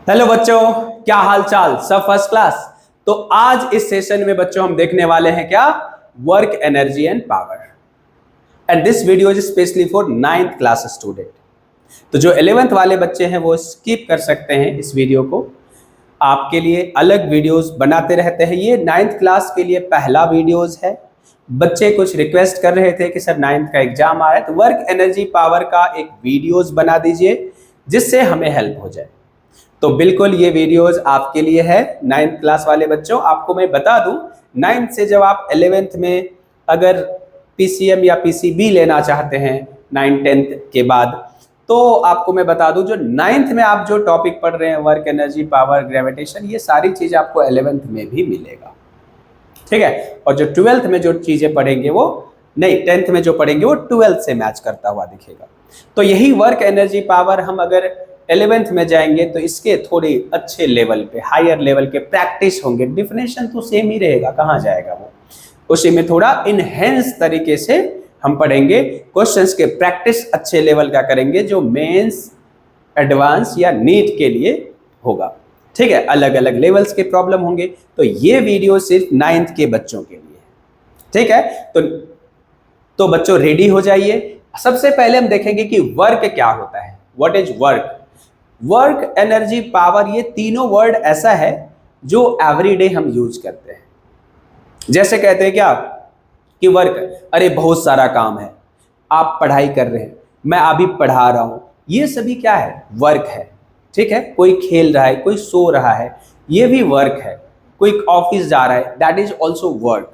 Hello बच्चों, क्या हाल चाल? सब फर्स्ट क्लास। तो आज इस सेशन में बच्चों हम देखने वाले हैं क्या? Work energy and power. And this video is specially for 9th class student. तो जो 11th वाले बच्चे हैं वो स्किप कर सकते हैं इस वीडियो को। आपके लिए अलग वीडियोस बनाते रहते हैं। ये 9th क्लास के लिए पहला वीडियोस है। बच्चे कुछ रिक्वेस्ट कर रहे थे कि सर 9th का एग्जाम आ रहा है तो वर्क एनर्जी पावर का एक वीडियोस बना दीजिए जिससे हमें हेल्प हो जाए। तो बिल्कुल ये वीडियोस आपके लिए है 9th क्लास वाले बच्चों। आपको मैं बता दूं, 9th से जब आप 11th में अगर पीसीएम या पीसीबी लेना चाहते हैं 9th-10th के बाद, तो आपको मैं बता दूं जो 9th में आप जो टॉपिक पढ़ रहे हैं वर्क एनर्जी पावर ग्रेविटेशन, ये सारी चीज़ आपको 11th में भी मिलेगा, ठीक है। और जो 12th में जो चीज़ें पढ़ेंगे वो नहीं, 10th में जो पढ़ेंगे वो 12th से मैच करता हुआ दिखेगा। तो यही वर्क एनर्जी पावर हम अगर 11th में जाएंगे तो इसके थोड़े अच्छे लेवल पे, हायर लेवल के प्रैक्टिस होंगे। डिफिनेशन तो सेम ही रहेगा, कहाँ जाएगा वो। उसी में थोड़ा इनहेंस तरीके से हम पढ़ेंगे, क्वेश्चंस के प्रैक्टिस अच्छे लेवल का करेंगे जो मेंस, एडवांस या नीट के लिए होगा, ठीक है। अलग अलग लेवल्स के प्रॉब्लम होंगे। तो ये वीडियो सिर्फ 9th के बच्चों के लिए है, ठीक है। तो बच्चों रेडी हो जाइए। सबसे पहले हम देखेंगे कि वर्क क्या होता है। What is work? Work, energy, power, ये तीनों वर्ड ऐसा है जो एवरीडे हम यूज करते हैं। जैसे कहते हैं क्या कि वर्क, अरे बहुत सारा काम है, आप पढ़ाई कर रहे हैं, मैं अभी पढ़ा रहा हूं, ये सभी क्या है? वर्क है, ठीक है। कोई खेल रहा है, कोई सो रहा है, ये भी वर्क है। कोई ऑफिस जा रहा है, that is also work,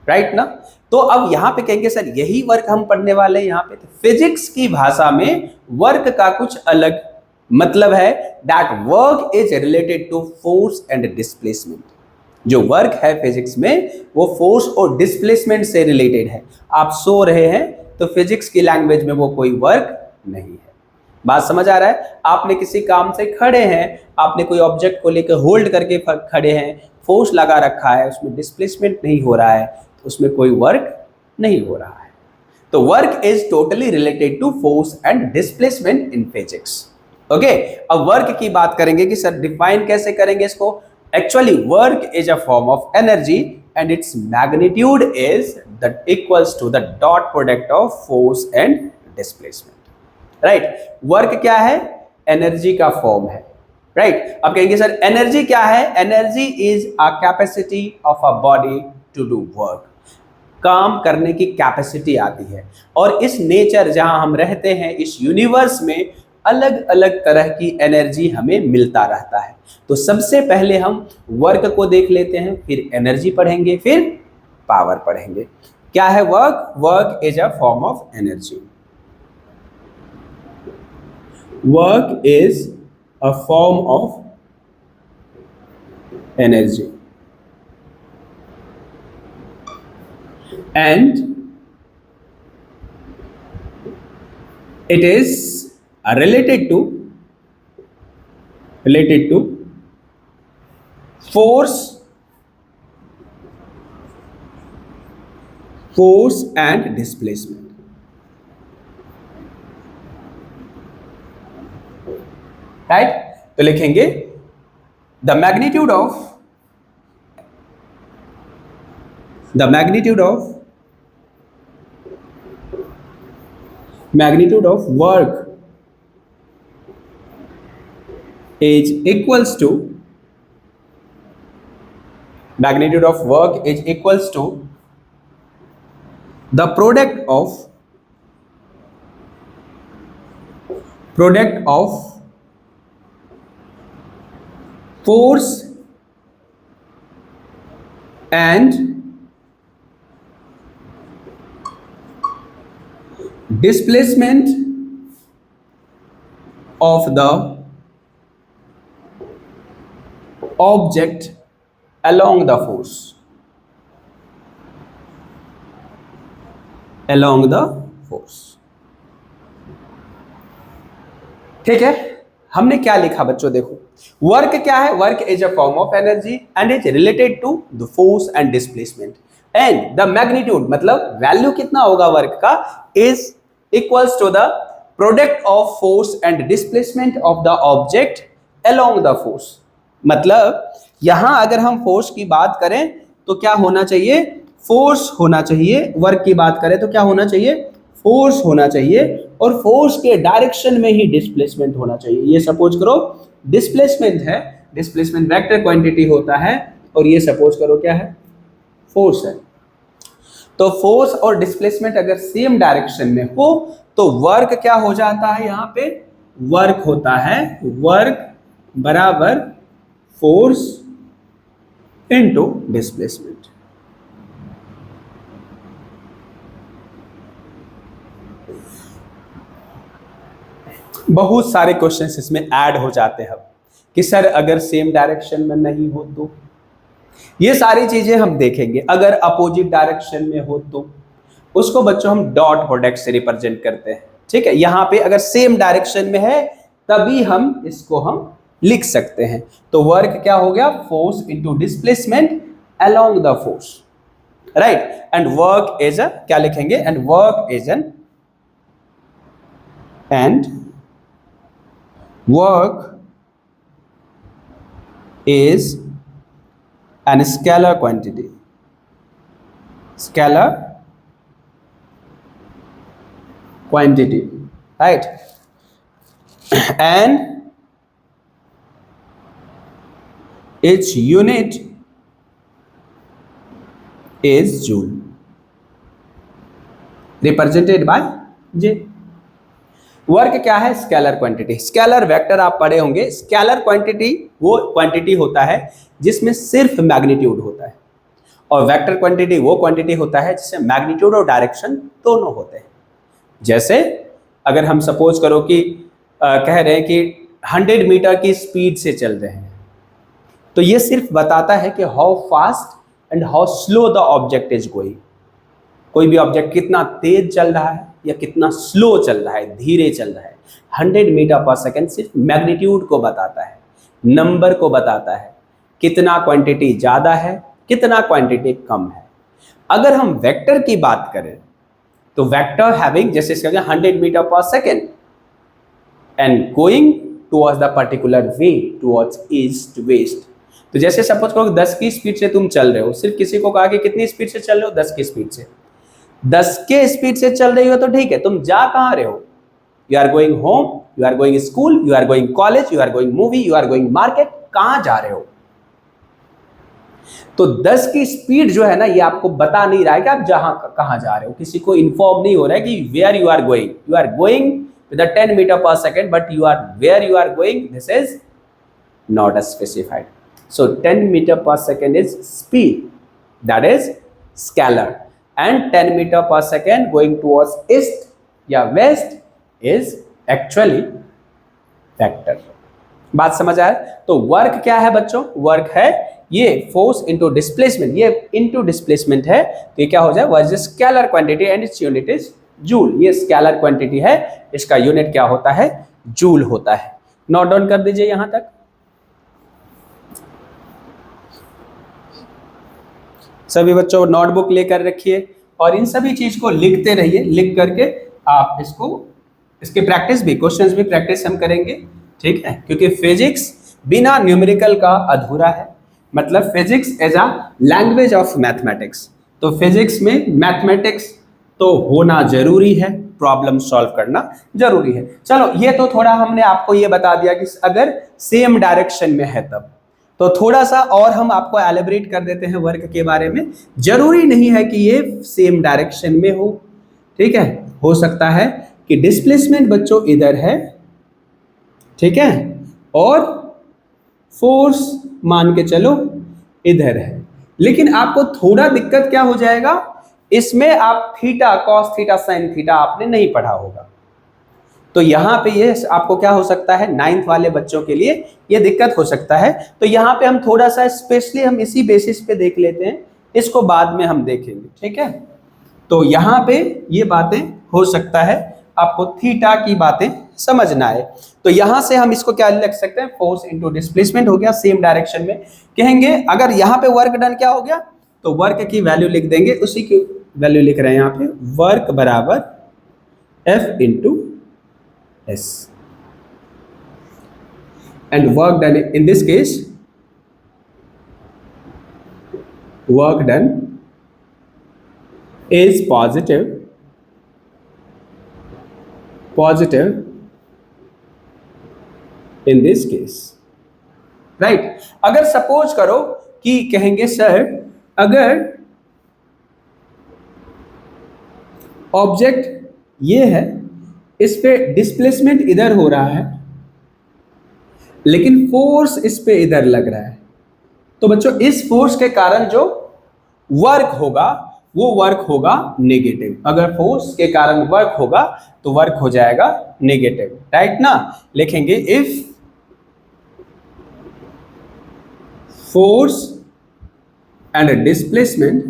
right ना। तो अब यहां पे कहेंगे सर यही वर्क हम पढ़ने वाले हैं यहाँ पे। तो फिजिक्स की भाषा में वर्क का कुछ अलग मतलब है। That work is related to force and displacement. जो वर्क है फिजिक्स में वो फोर्स और डिस्प्लेसमेंट से रिलेटेड है। आप सो रहे हैं तो फिजिक्स की लैंग्वेज में वो कोई वर्क नहीं है। बात समझ आ रहा है? आपने किसी काम से खड़े हैं, आपने कोई ऑब्जेक्ट को लेकर होल्ड करके खड़े हैं, फोर्स लगा रखा है, उसमें डिस्प्लेसमेंट नहीं हो रहा है, तो उसमें कोई वर्क नहीं हो रहा है। तो work is totally related to force and displacement in physics. Okay, अब वर्क की बात करेंगे कि सर डिफाइन कैसे करेंगे इसको। Actually work is a form of energy and its magnitude is the equals to the dot product of force and displacement, right. Work क्या है? एनर्जी का फॉर्म है, राइट। अब कहेंगे सर एनर्जी क्या है? Energy is a capacity of a body to do work. काम करने की कैपेसिटी आती है। और इस नेचर जहां हम रहते हैं, इस यूनिवर्स में अलग अलग तरह की एनर्जी हमें मिलता रहता है। तो सबसे पहले हम वर्क को देख लेते हैं, फिर एनर्जी पढ़ेंगे, फिर पावर पढ़ेंगे। क्या है work? Work is a form of energy. Work is a form of energy and it is related to force and displacement, right। तो लिखेंगे the magnitude of work is equals to the product of force and displacement of the object along the force, ठीक है। हमने क्या लिखा बच्चों? देखो work क्या है? Work is a form of energy and is related to the force and displacement and the magnitude, मतलब वैल्यू कितना होगा वर्क का, is equals to the product of force and displacement of the object along the force। मतलब यहां अगर हम force की बात करें तो क्या होना चाहिए, फोर्स होना चाहिए। वर्क की बात करें तो क्या होना चाहिए, फोर्स होना चाहिए, और फोर्स के डायरेक्शन में ही डिस्प्लेसमेंट होना चाहिए। ये सपोज करो डिस्प्लेसमेंट है, डिस्प्लेसमेंट वेक्टर क्वांटिटी होता है, और ये सपोज करो क्या है, फोर्स है। तो फोर्स और डिस्प्लेसमेंट अगर सेम डायरेक्शन में हो तो वर्क क्या हो जाता है, यहां पे वर्क होता है वर्क बराबर फोर्स इनटू डिस्प्लेसमेंट। बहुत सारे क्वेश्चंस इसमें ऐड हो जाते हैं कि सर अगर सेम डायरेक्शन में नहीं हो तो, ये सारी चीजें हम देखेंगे। अगर अपोजिट डायरेक्शन में हो तो उसको बच्चों हम डॉट प्रोडक्ट से रिप्रेजेंट करते हैं, ठीक है। यहां पे अगर सेम डायरेक्शन में है तभी हम इसको हम लिख सकते हैं। तो वर्क क्या हो गया, force into displacement along the force, right. And work is अ, क्या लिखेंगे, and work is an, and work is an scalar quantity, scalar quantity, right? And its unit is joule, represented by J। Work क्या है, scalar quantity. Scalar vector आप पढ़े होंगे। Scalar quantity वो quantity होता है जिसमें सिर्फ मैग्नीट्यूड होता है, और वेक्टर क्वांटिटी वो क्वांटिटी होता है जिसमें मैग्नीट्यूड और डायरेक्शन दोनों होते हैं। जैसे अगर हम सपोज करो कि कह रहे हैं कि 100 मीटर की स्पीड से चल रहे हैं, तो ये सिर्फ बताता है कि how fast and how slow the object is going. कोई भी ऑब्जेक्ट कितना तेज चल रहा है या कितना स्लो चल रहा है, धीरे चल रहा है। 100 मीटर पर सेकेंड सिर्फ मैग्नीट्यूड को बताता है, नंबर को बताता है, कितना क्वांटिटी ज़्यादा है, कितना क्वांटिटी कम है। अगर हम वेक्टर की बात करें तो वेक्टर हैविंग, जैसे इसका 100 metre per second and going towards the particular way, towards east west. तो जैसे सपोज करो 10 की स्पीड से तुम चल रहे हो, सिर्फ किसी को कहा कि कितनी स्पीड से चल रहे हो, 10 की स्पीड से। 10 के स्पीड से चल रही हो तो ठीक है, तुम जा कहां रहे हो, you are going home, you are going school, you are going college, you are going movie, you are going market, कहां जा रहे हो। तो 10 की स्पीड जो है ना, ये आपको बता नहीं रहा है कि आप जहां कहां जा रहे हो, किसी को इन्फॉर्म नहीं हो रहा है कि where you are going. You are going with 10 metre per second, but you are where you are going, this is not specified. So 10 meter per second is speed, that is scalar, and 10 meter per second going towards east या west is actually vector। बात समझ आया। तो work क्या है बच्चों, work है ये फोर्स इनटू डिस्प्लेसमेंट, ये इनटू डिस्प्लेसमेंट है, तो ये क्या हो जाए, work is scalar quantity and its unit is joule. ये स्केलर क्वांटिटी है, इसका यूनिट क्या होता है, जूल होता है। नोट डाउन कर दीजिए यहां तक। सभी बच्चों नोटबुक लेकर रखिए और इन सभी चीज को लिखते रहिए। लिख करके आप इसको, इसके प्रैक्टिस भी, क्वेश्चंस भी प्रैक्टिस हम करेंगे, ठीक है। क्योंकि फिजिक्स बिना न्यूमेरिकल का अधूरा है। मतलब physics as a language of mathematics, तो फिजिक्स में मैथमेटिक्स तो होना जरूरी है, प्रॉब्लम सॉल्व करना जरूरी है। चलो ये तो थोड़ा हमने आपको ये बता दिया कि अगर सेम डायरेक्शन में है तब, तो थोड़ा सा और हम आपको एलिब्रेट कर देते हैं वर्क के बारे में। जरूरी नहीं है कि ये सेम डायरेक्शन में हो, ठीक है। हो सकता है कि डिस्प्लेसमेंट बच्चों इधर है, ठीक है, और फोर्स मान के चलो इधर है। लेकिन आपको थोड़ा दिक्कत क्या हो जाएगा, इसमें आप theta, cos theta, sine theta आपने नहीं पढ़ा होगा। तो यहाँ पे ये आपको क्या हो सकता है, 9th वाले बच्चों के लिए ये दिक्कत हो सकता है। तो यहाँ पे हम थोड़ा सा स्पेशली हम इसी बेसिस पे देख लेते हैं, इसको बाद में हम देखेंगे, ठीक है। तो यहाँ पे ये बातें हो सकता है आपको थीटा की बातें समझना है। तो यहाँ से हम इसको क्या लिख सकते हैं, फोर्स इनटू डिस्प्लेसमेंट हो गया, सेम डायरेक्शन में कहेंगे। अगर यहाँ पे वर्क डन क्या हो गया, तो वर्क की वैल्यू लिख देंगे, उसी की वैल्यू लिख रहे हैं यहाँ पे, वर्क बराबर F into S. and work done in this case, work done is positive in this case, right. अगर सपोज करो कि कहेंगे सर अगर ऑब्जेक्ट ये है, इस पे डिस्प्लेसमेंट इधर हो रहा है लेकिन फोर्स इस पे इधर लग रहा है, तो बच्चों इस फोर्स के कारण जो वर्क होगा वो वर्क होगा नेगेटिव। अगर फोर्स के कारण वर्क होगा तो वर्क हो जाएगा नेगेटिव, राइट ना। लिखेंगे if force and displacement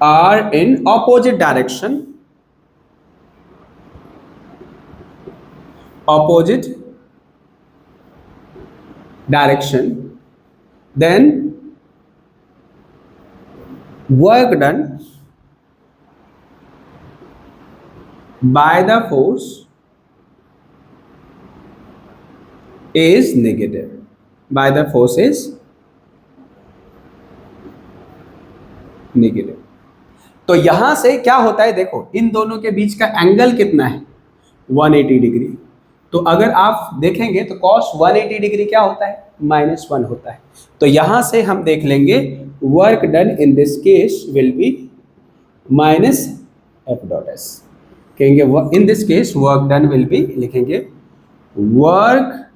are in opposite direction, then work done by the force is negative, by the force is negative। तो यहां से क्या होता है, देखो इन दोनों के बीच का एंगल कितना है 180 डिग्री। तो अगर आप देखेंगे तो cos 180 डिग्री क्या होता है -1 होता है। तो यहां से हम देख लेंगे work done in this case will be -F.S। कहेंगे in this case work done will be, लिखेंगे work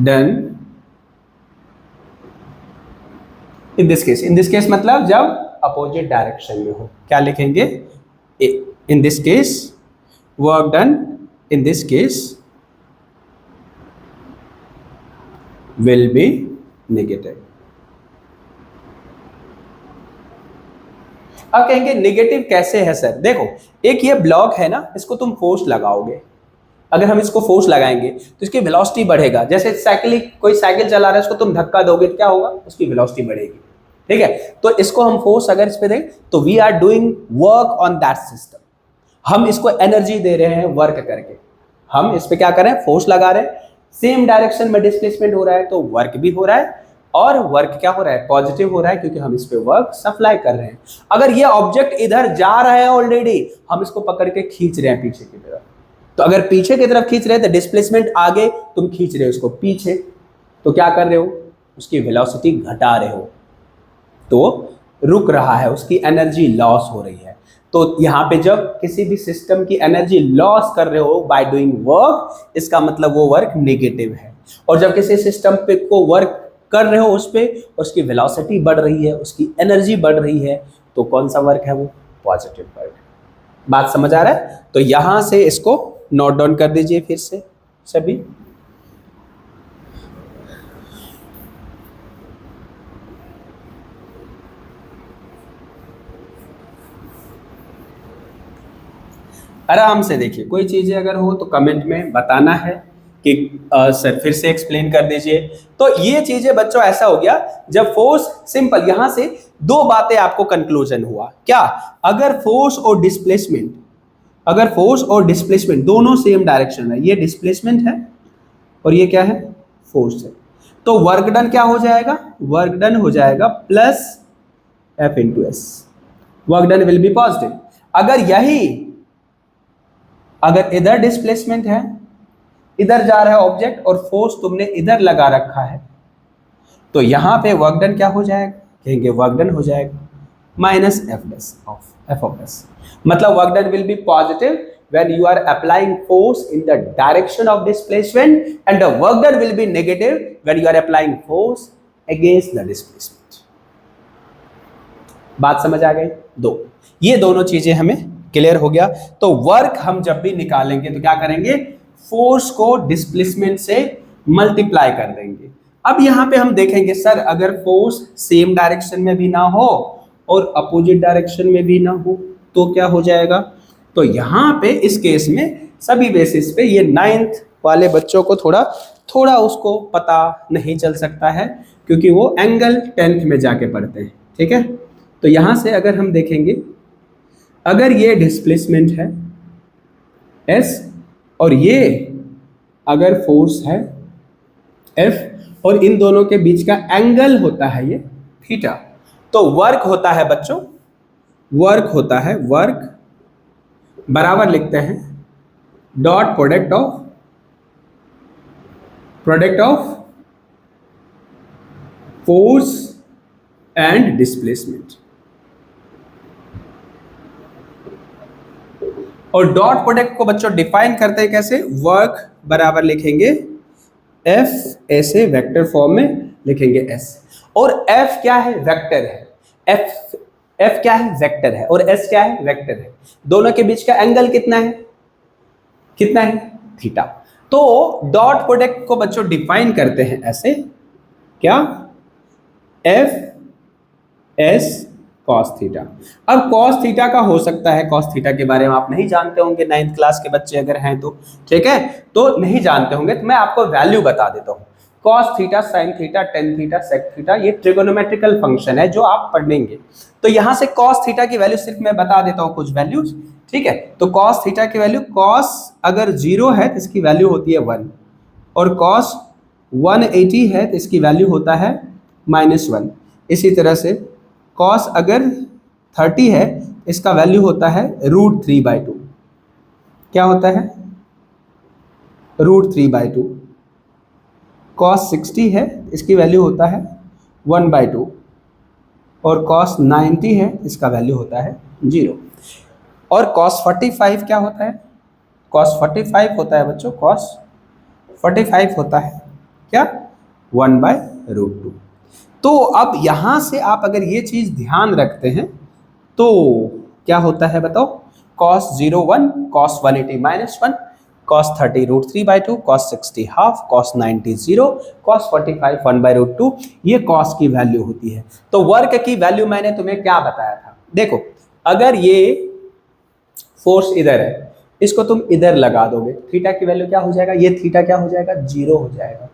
done in this case मतलब जब अपोजिट डायरेक्शन में हो, क्या लिखेंगे in this case work done in this case will be negative. अब कहेंगे नेगेटिव कैसे है सर, देखो एक ये ब्लॉक है ना, इसको तुम फोर्स लगाओगे, अगर हम इसको फोर्स लगाएंगे तो इसकी वेलोसिटी बढ़ेगा। जैसे कोई साइकिल चला रहा है, उसको तुम धक्का दोगे तो क्या होगा, उसकी वेलोसिटी बढ़ेगी, ठीक है। तो इसको हम फोर्स अगर इस पे दें तो we are doing work on that system, हम इसको एनर्जी दे रहे हैं वर्क करके। हम इस पे क्या कर रहे हैं, फोर्स लगा रहे हैं, सेम डायरेक्शन में डिस्प्लेसमेंट हो रहा है तो वर्क भी हो रहा है, और वर्क क्या हो रहा है, पॉजिटिव हो रहा है, क्योंकि हम इस पे वर्क सप्लाई कर रहे हैं। अगर ये ऑब्जेक्ट इधर जा रहा है ऑलरेडी, हम इसको पकड़ के खींच रहे हैं पीछे की तरफ, तो अगर पीछे की तरफ खींच रहे हैं तो डिस्प्लेसमेंट आगे, तुम खींच रहे हो उसको पीछे, तो क्या कर रहे हो, उसकी वेलोसिटी घटा रहे हो, तो रुक रहा है, उसकी एनर्जी लॉस हो रही है। तो यहाँ पे जब किसी भी सिस्टम की एनर्जी लॉस कर रहे हो बाय डूइंग वर्क, इसका मतलब वो वर्क नेगेटिव है। और जब किसी सिस्टम पे को वर्क कर रहे हो, उस पे उसकी वेलोसिटी बढ़ रही है, उसकी एनर्जी बढ़ रही है, तो कौन सा वर्क है वो, पॉजिटिव वर्क। बात समझ आ रहा है। तो यहां से इसको नोट डाउन कर दीजिए फिर से सभी। आराम से देखिए, कोई चीजें अगर हो तो कमेंट में बताना है कि सर फिर से एक्सप्लेन कर दीजिए। तो ये चीजें बच्चों ऐसा हो गया, जब फोर्स सिंपल, यहां से दो बातें आपको कंक्लूजन हुआ क्या, अगर फोर्स और डिस्प्लेसमेंट दोनों सेम डायरेक्शन है, ये डिस्प्लेसमेंट है और ये क्या है, फोर्स है, तो वर्क डन क्या हो जाएगा, वर्क डन हो जाएगा plus F × S, work done will B positive. अगर इधर डिस्प्लेसमेंट है, इधर जा रहा है ऑब्जेक्ट और फोर्स तुमने इधर लगा रखा है, तो यहां पे वर्क डन क्या हो जाएगा, कहेंगे वर्क डन हो जाएगा -F.S। मतलब work done will B positive when you are applying force in the direction of displacement, and the work done will be negative when you are applying force against the displacement। बात समझ आ गई। ये दोनों चीजें हमें clear हो गया। तो वर्क हम जब भी निकालेंगे तो क्या करेंगे, फोर्स को डिस्प्लेसमेंट से मल्टीप्लाई कर देंगे। अब यहां पे हम देखेंगे सर अगर फोर्स सेम डायरेक्शन में भी ना हो और अपोजिट डायरेक्शन में भी ना हो तो क्या हो जाएगा। तो यहां पे इस केस में सभी बेसिस पे ये 9th वाले बच्चों को थोड़ा उसको पता नहीं चल सकता है, क्योंकि वो एंगल 10th में जाके पढ़ते हैं, ठीक है। तो यहां से अगर हम देखेंगे, अगर ये डिस्प्लेसमेंट है एस, और ये अगर फोर्स है एफ और इन दोनों के बीच का एंगल होता है ये थीटा, तो वर्क होता है बच्चों, वर्क होता है, वर्क बराबर लिखते हैं dot product of force and displacement. और डॉट प्रोडक्ट को बच्चों डिफाइन करते हैं कैसे, वर्क बराबर लिखेंगे एफ, ऐसे वेक्टर फॉर्म में लिखेंगे एस, और एफ क्या है, वेक्टर है, एफ क्या है, वेक्टर है, और एस क्या है, वेक्टर है। दोनों के बीच का एंगल कितना है, कितना है, थीटा। तो डॉट प्रोडक्ट को बच्चों डिफाइन करते हैं ऐसे, क्या, एफ एस कॉस थीटा। अब कॉस थीटा का हो सकता है, कॉस थीटा के बारे में आप नहीं जानते होंगे, 9th क्लास के बच्चे अगर हैं तो, ठीक है, तो नहीं जानते होंगे, तो मैं आपको वैल्यू बता देता हूं। Cos theta, sine theta, tan theta, sec theta, ये ट्रिगोनोमेट्रिकल फंक्शन है जो आप पढ़ेंगे। तो यहां से कॉस थीटा की वैल्यू सिर्फ मैं बता देता हूं कुछ वैल्यूज, ठीक है। तो कॉस थीटा की वैल्यू, कॉस अगर 0 है तो इसकी वैल्यू होती है 1, और कॉस 180 है तो इसकी वैल्यू होता है -1। इसी तरह से कॉस अगर 30 है इसका वैल्यू होता है √3/2। क्या होता है, √3/2। कॉस 60 है इसकी वैल्यू होता है 1/2, और कॉस 90 है इसका वैल्यू होता है 0। और कॉस 45 क्या होता है, कॉस 45 होता है बच्चों, कॉस 45 होता है क्या, 1/√2। तो अब यहां से आप अगर ये चीज ध्यान रखते हैं तो क्या होता है बताओ, cos 0 1, cos 180 -1, cos 30 √3/2, cos 60 half, cos 90 0, cos 45 1/√2, ये cos की वैल्यू होती है। तो वर्क की वैल्यू मैंने तुम्हें क्या बताया था, देखो अगर ये फोर्स इधर है, इसको तुम इधर लगा दोगे, थीटा की वैल्यू क्या हो जाएगा, ये थीटा क्या हो जाएगा, 0 हो जाएगा।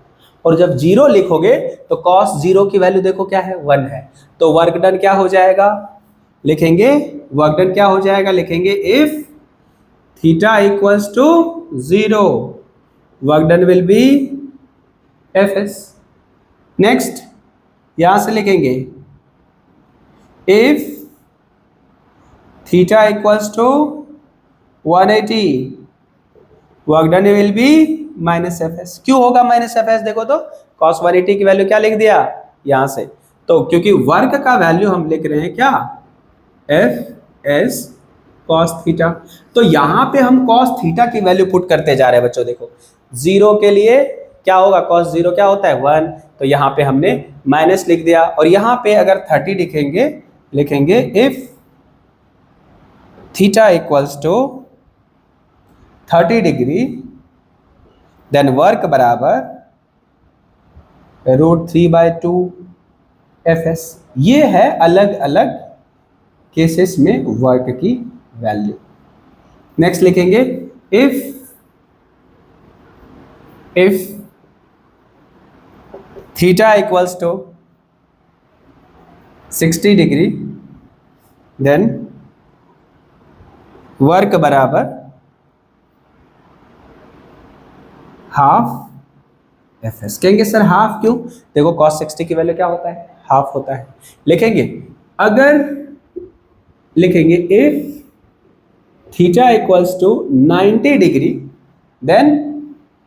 और जब 0 लिखोगे तो cos 0 की वैल्यू देखो क्या है, 1 है, तो वर्क डन क्या हो जाएगा, लिखेंगे वर्क डन क्या हो जाएगा, लिखेंगे if theta equals to 0 work done will be Fs। Next यहां से लिखेंगे if theta equals to 180 work done will be -Fs। क्यों होगा -Fs, देखो तो cos 180 की वैल्यू क्या लिख दिया यहां से, तो क्योंकि वर्क का वैल्यू हम लिख रहे हैं क्या, Fs cos थीटा, तो यहां पे हम cos थीटा की वैल्यू पुट करते जा रहे हैं बच्चों। देखो 0 के लिए क्या होगा, cos 0 क्या होता है 1, तो यहां पे हमने माइनस लिख दिया, और यहां पे अगर 30 लिखेंगे if theta equals to 30 degree then work बराबर √3/2 Fs। ये है अलग अलग केसेस में वर्क की वैल्यू। नेक्स्ट लिखेंगे if theta equals to 60 degree then work बराबर हाफ Fs। कहेंगे सर हाफ क्यों, देखो cos 60 की वैल्यू क्या होता है, हाफ होता है। लिखेंगे अगर लिखेंगे if theta equals to 90 degree then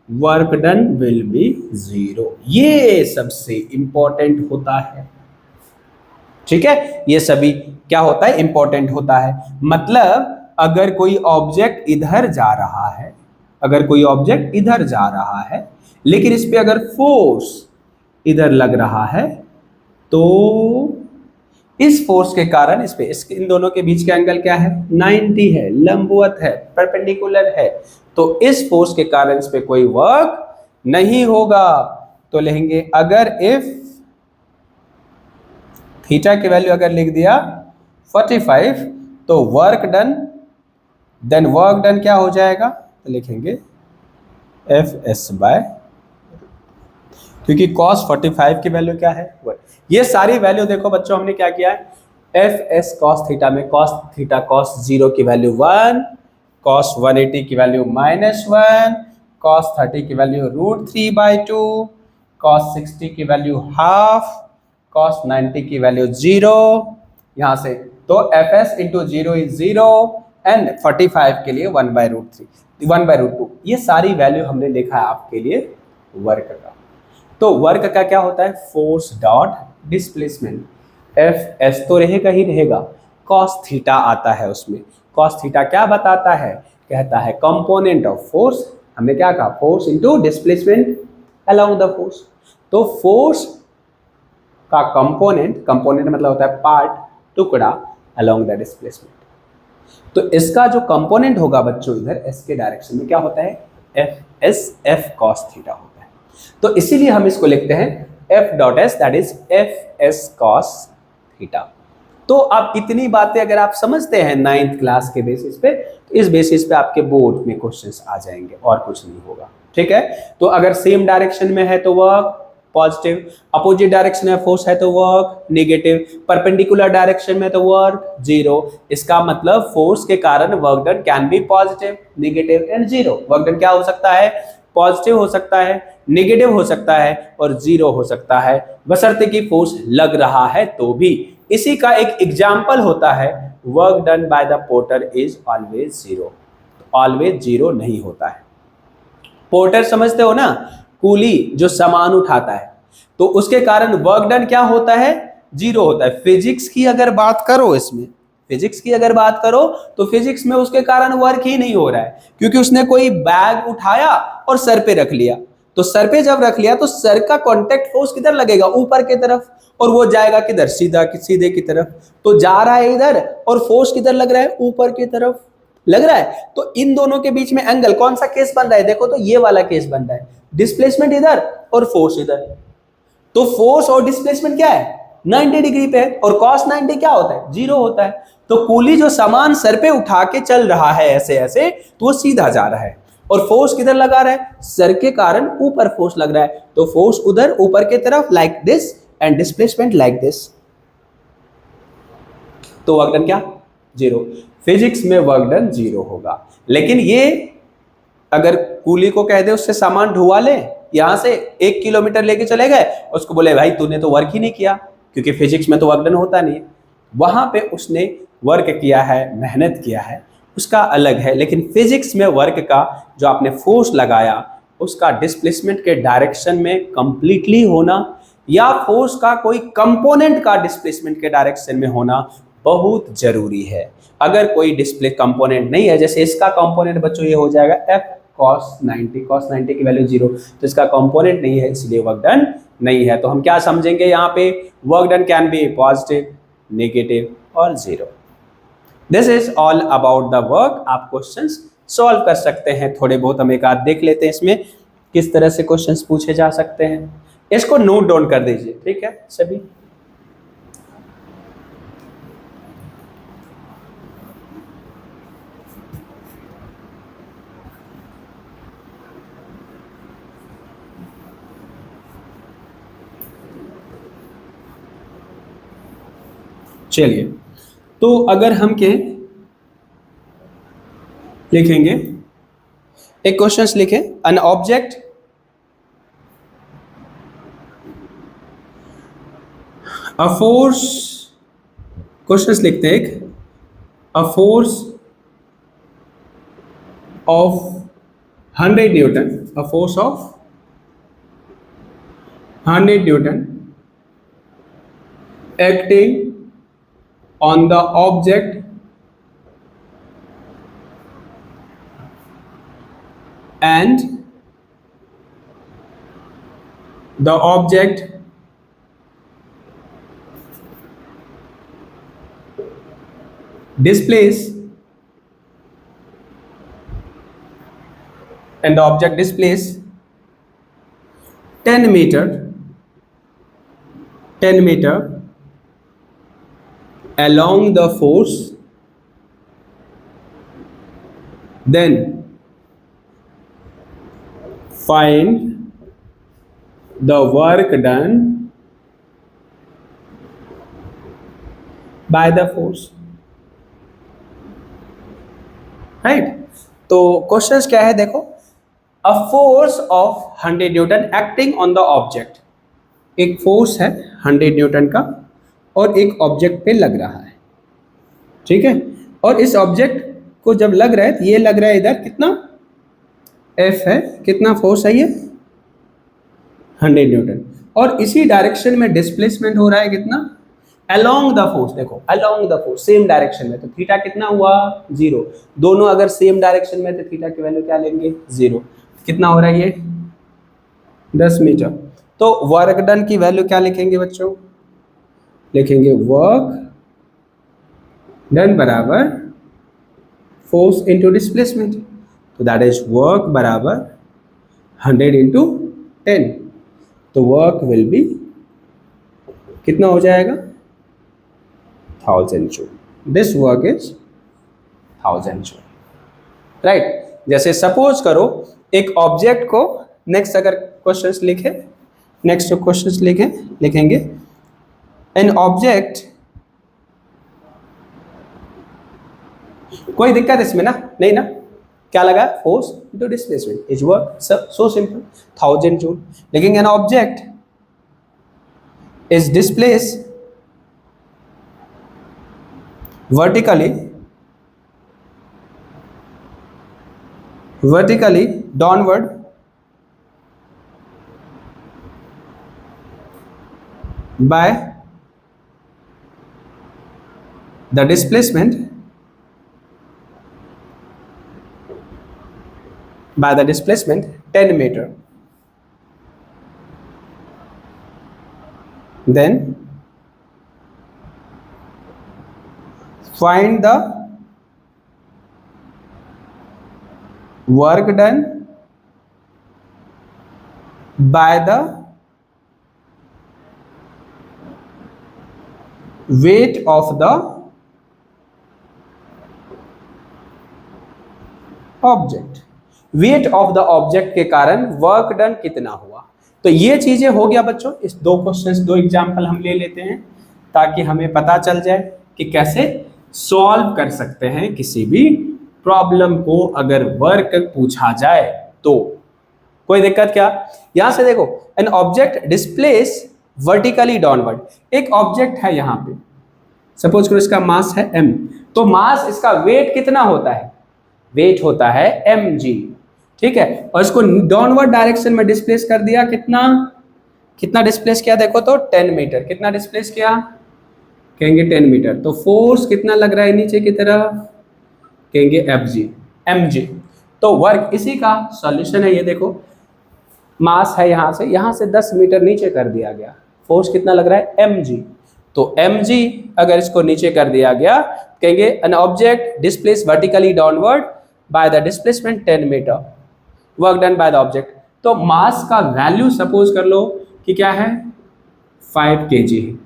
work done will be 0। ये सबसे इंपॉर्टेंट होता है, ठीक है, ये सभी क्या होता है, इंपॉर्टेंट होता है। मतलब अगर कोई ऑब्जेक्ट इधर जा रहा है, अगर कोई ऑब्जेक्ट इधर जा रहा है लेकिन इस पे अगर फोर्स इधर लग रहा है, तो इस फोर्स के कारण इस पे इन दोनों के बीच का एंगल क्या है, 90 है, लंबवत है, परपेंडिकुलर है, तो इस फोर्स के कारण इस पे कोई वर्क नहीं होगा। तो लेंगे अगर इफ थीटा की वैल्यू अगर लिख दिया 45, तो work done then work done क्या हो जाएगा, तो लिखेंगे Fs बाय, क्योंकि cos 45 की वैल्यू क्या है 1। ये सारी वैल्यू देखो बच्चों हमने क्या किया है, Fs cos थीटा में cos थीटा cos 0 की वैल्यू 1, cos 180 की वैल्यू -1, cos 30 की वैल्यू √3/2, cos 60 की वैल्यू हाफ, cos 90 की वैल्यू 0 यहां से। तो fs इंटू 0 इज 0 एंड 45 के लिए 1/√3, 1/√2। ये सारी वैल्यू हमने लिखा है आपके लिए वर्क का। तो वर्क का क्या होता है? Force dot displacement. F S तो रहेगा ही रहेगा, कॉस थीटा आता है उसमें। कॉस थीटा क्या बताता है? कहता है कंपोनेंट ऑफ फोर्स। हमने क्या कहा? Force into displacement along the force. तो फोर्स का कंपोनेंट, कंपोनेंट मतलब होता है पार्ट, टुकड़ा, अलोंग द डिस्प्लेसमेंट। तो इसका जो कंपोनेंट होगा बच्चों इधर एस के डायरेक्शन में क्या होता है? F S, F cos theta होता है। तो इसीलिए हम इसको लिखते हैं F dot S, that is F S cos theta. तो अब इतनी बातें अगर आप समझते हैं 9th क्लास के बेसिस पे, तो इस बेसिस पे आपके बोर्ड में क्वेश्चंस आ जाएंगे और कुछ नहीं होगा। ठीक है? तो अगर सेम डायरेक्शन में है तो वर्क पॉजिटिव, अपोजिट डायरेक्शन में फोर्स है तो वर्क नेगेटिव, परपेंडिकुलर डायरेक्शन में तो वर्क 0। इसका मतलब फोर्स के कारण work done can be positive, negative and 0। Work done क्या हो सकता है? पॉजिटिव हो सकता है, नेगेटिव हो सकता है और 0 हो सकता है, बशर्ते कि फोर्स लग रहा है तो भी। इसी का एक एग्जाम्पल होता है work done by the porter is always 0। Always 0 नहीं होता है। पोर्टर समझते हो ना? कूली जो सामान उठाता है, तो उसके कारण वर्क डन क्या होता है? 0 होता है। फिजिक्स की अगर बात करो, इसमें फिजिक्स की अगर बात करो तो फिजिक्स में उसके कारण वर्क ही नहीं हो रहा है, क्योंकि उसने कोई बैग उठाया और सर पे रख लिया। तो सर पे जब रख लिया तो सर का कांटेक्ट फोर्स किधर लगेगा? ऊपर की तरफ, और वो जाएगा किधर? सीधे की तरफ। तो जा रहा है इधर और फोर्स किधर लग रहा है? ऊपर की तरफ लग रहा है। तो इन दोनों के बीच में एंगल कौन सा केस बन रहा है? देखो तो ये वाला केस बन रहा है, डिस्प्लेसमेंट इधर और फोर्स इधर। तो फोर्स और डिस्प्लेसमेंट क्या है? 90 डिग्री पे है, और cos 90 क्या होता है? 0 होता है। तो कूली जो सामान सर पे उठा के चल रहा है ऐसे ऐसे, तो वो सीधा जा रहा है, और फोर्स किधर लगा रहा है? सर के कारण ऊपर फोर्स लग रहा है। तो फोर्स उधर ऊपर की तरफ like this and displacement like this. तो वर्क डन क्या? 0। फिजिक्स में वर्क डन 0 होगा। लेकिन ये अगर कूली को कह दे उससे सामान ढुआ ले, यहां से 1 किलोमीटर लेके चले गए, उसको बोले भाई तूने तो वर्क ही नहीं किया, क्योंकि फिजिक्स में तो वर्क डन होता नहीं है। वहां पे उसने वर्क किया है, मेहनत किया है, उसका अलग है। लेकिन फिजिक्स में वर्क का जो आपने फोर्स लगाया, उसका डिस्प्लेसमेंट के डायरेक्शन में कंप्लीटली होना, या फोर्स का कोई कंपोनेंट का डिस्प्लेसमेंट के डायरेक्शन में होना बहुत जरूरी है। अगर कोई डिस्प्ले कंपोनेंट नहीं है, जैसे इसका कंपोनेंट बच्चों ये हो जाएगा एफ cos 90 की वैल्यू 0, तो इसका कंपोनेंट नहीं है, इसलिए वर्क डन नहीं है। तो हम क्या समझेंगे यहाँ पे? Work done can be positive, negative और 0। This is all about the work. आप क्वेश्चंस सॉल्व कर सकते हैं। थोड़े बहुत हम एक आध देख लेते हैं इसमें किस तरह से क्वेश्चंस पूछे जा सकते हैं। इसको नोट डाउन कर दीजिए, ठीक है सभी? चलिए, तो अगर हम लिखेंगे, एक क्वेश्चंस लिखें। An object a force, questions लिखते हैं एक, a force of 100 Newton, a force of 100 Newton acting on the object and the object displays, and the object displays 10 meter along the force, then find the work done by the force, right? तो question क्या है देखो, a force of 100 Newton acting on the object, एक force है 100 Newton का और एक object पे लग रहा है, ठीक है। और इस ऑब्जेक्ट को जब लग रहा है तो ये लग रहा है इधर कितना, एफ है, कितना फोर्स है ये 100 न्यूटन, और इसी डायरेक्शन में डिस्प्लेसमेंट हो रहा है कितना, अलोंग द फोर्स, देखो along the force same direction में, तो थीटा कितना हुआ 0, दोनों अगर सेम डायरेक्शन में तो थीटा की वैल्यू क्या लेंगे 0, कितना हो रहा है ये 10 मीटर। तो वर्क डन की वैल्यू क्या लिखेंगे बच्चों, लिखेंगे वर्क डन बराबर फोर्स इंटू डिस्प्लेसमेंट, तो दैट इज वर्क बराबर 100 इंटू 10, तो वर्क विल बी कितना हो जाएगा 1000 joule, this work is 1000 joule, right. जैसे सपोज करो एक ऑब्जेक्ट को, नेक्स्ट अगर क्वेश्चंस लिखे, नेक्स्ट जो क्वेश्चंस लिखेंगे, एन ऑब्जेक्ट, कोई दिक्कत इसमें ना, नहीं ना, क्या लगा force into displacement is work, so simple 1000 joule. लेकिन an object is displace vertically downward by the displacement 10 meter, then find the work done by the weight of the object, weight of the object के कारण work done कितना हुआ। तो ये चीजें हो गया बच्चों, इस दो क्वेश्चंस, दो एग्जांपल हम ले लेते हैं ताकि हमें पता चल जाए कि कैसे सॉल्व कर सकते हैं किसी भी प्रॉब्लम को अगर वर्क पूछा जाए तो। कोई दिक्कत क्या, यहां से देखो, N object displace vertically downward, एक ऑब्जेक्ट है यहां पे, सपोज करो इसका मास है m, तो मास इसका वेट कितना होता है, वेट होता है mg, ठीक है, और इसको डाउनवर्ड डायरेक्शन में डिस्प्लेस कर दिया, कितना डिस्प्लेस किया देखो तो 10 मीटर, कितना डिस्प्लेस किया कहेंगे 10 मीटर, तो फोर्स कितना लग रहा है नीचे की तरफ कहेंगे mg। तो वर्क इसी का सॉल्यूशन है, ये देखो मास है यहां से 10 मीटर नीचे कर दिया गया, फोर्स कितना लग रहा है mg, तो mg अगर इसको नीचे कर दिया गया कहेंगे an object displace vertically downward by the displacement 10 metre, work done by the object. तो मास का वैल्यू सपोज कर लो कि क्या है 5 kg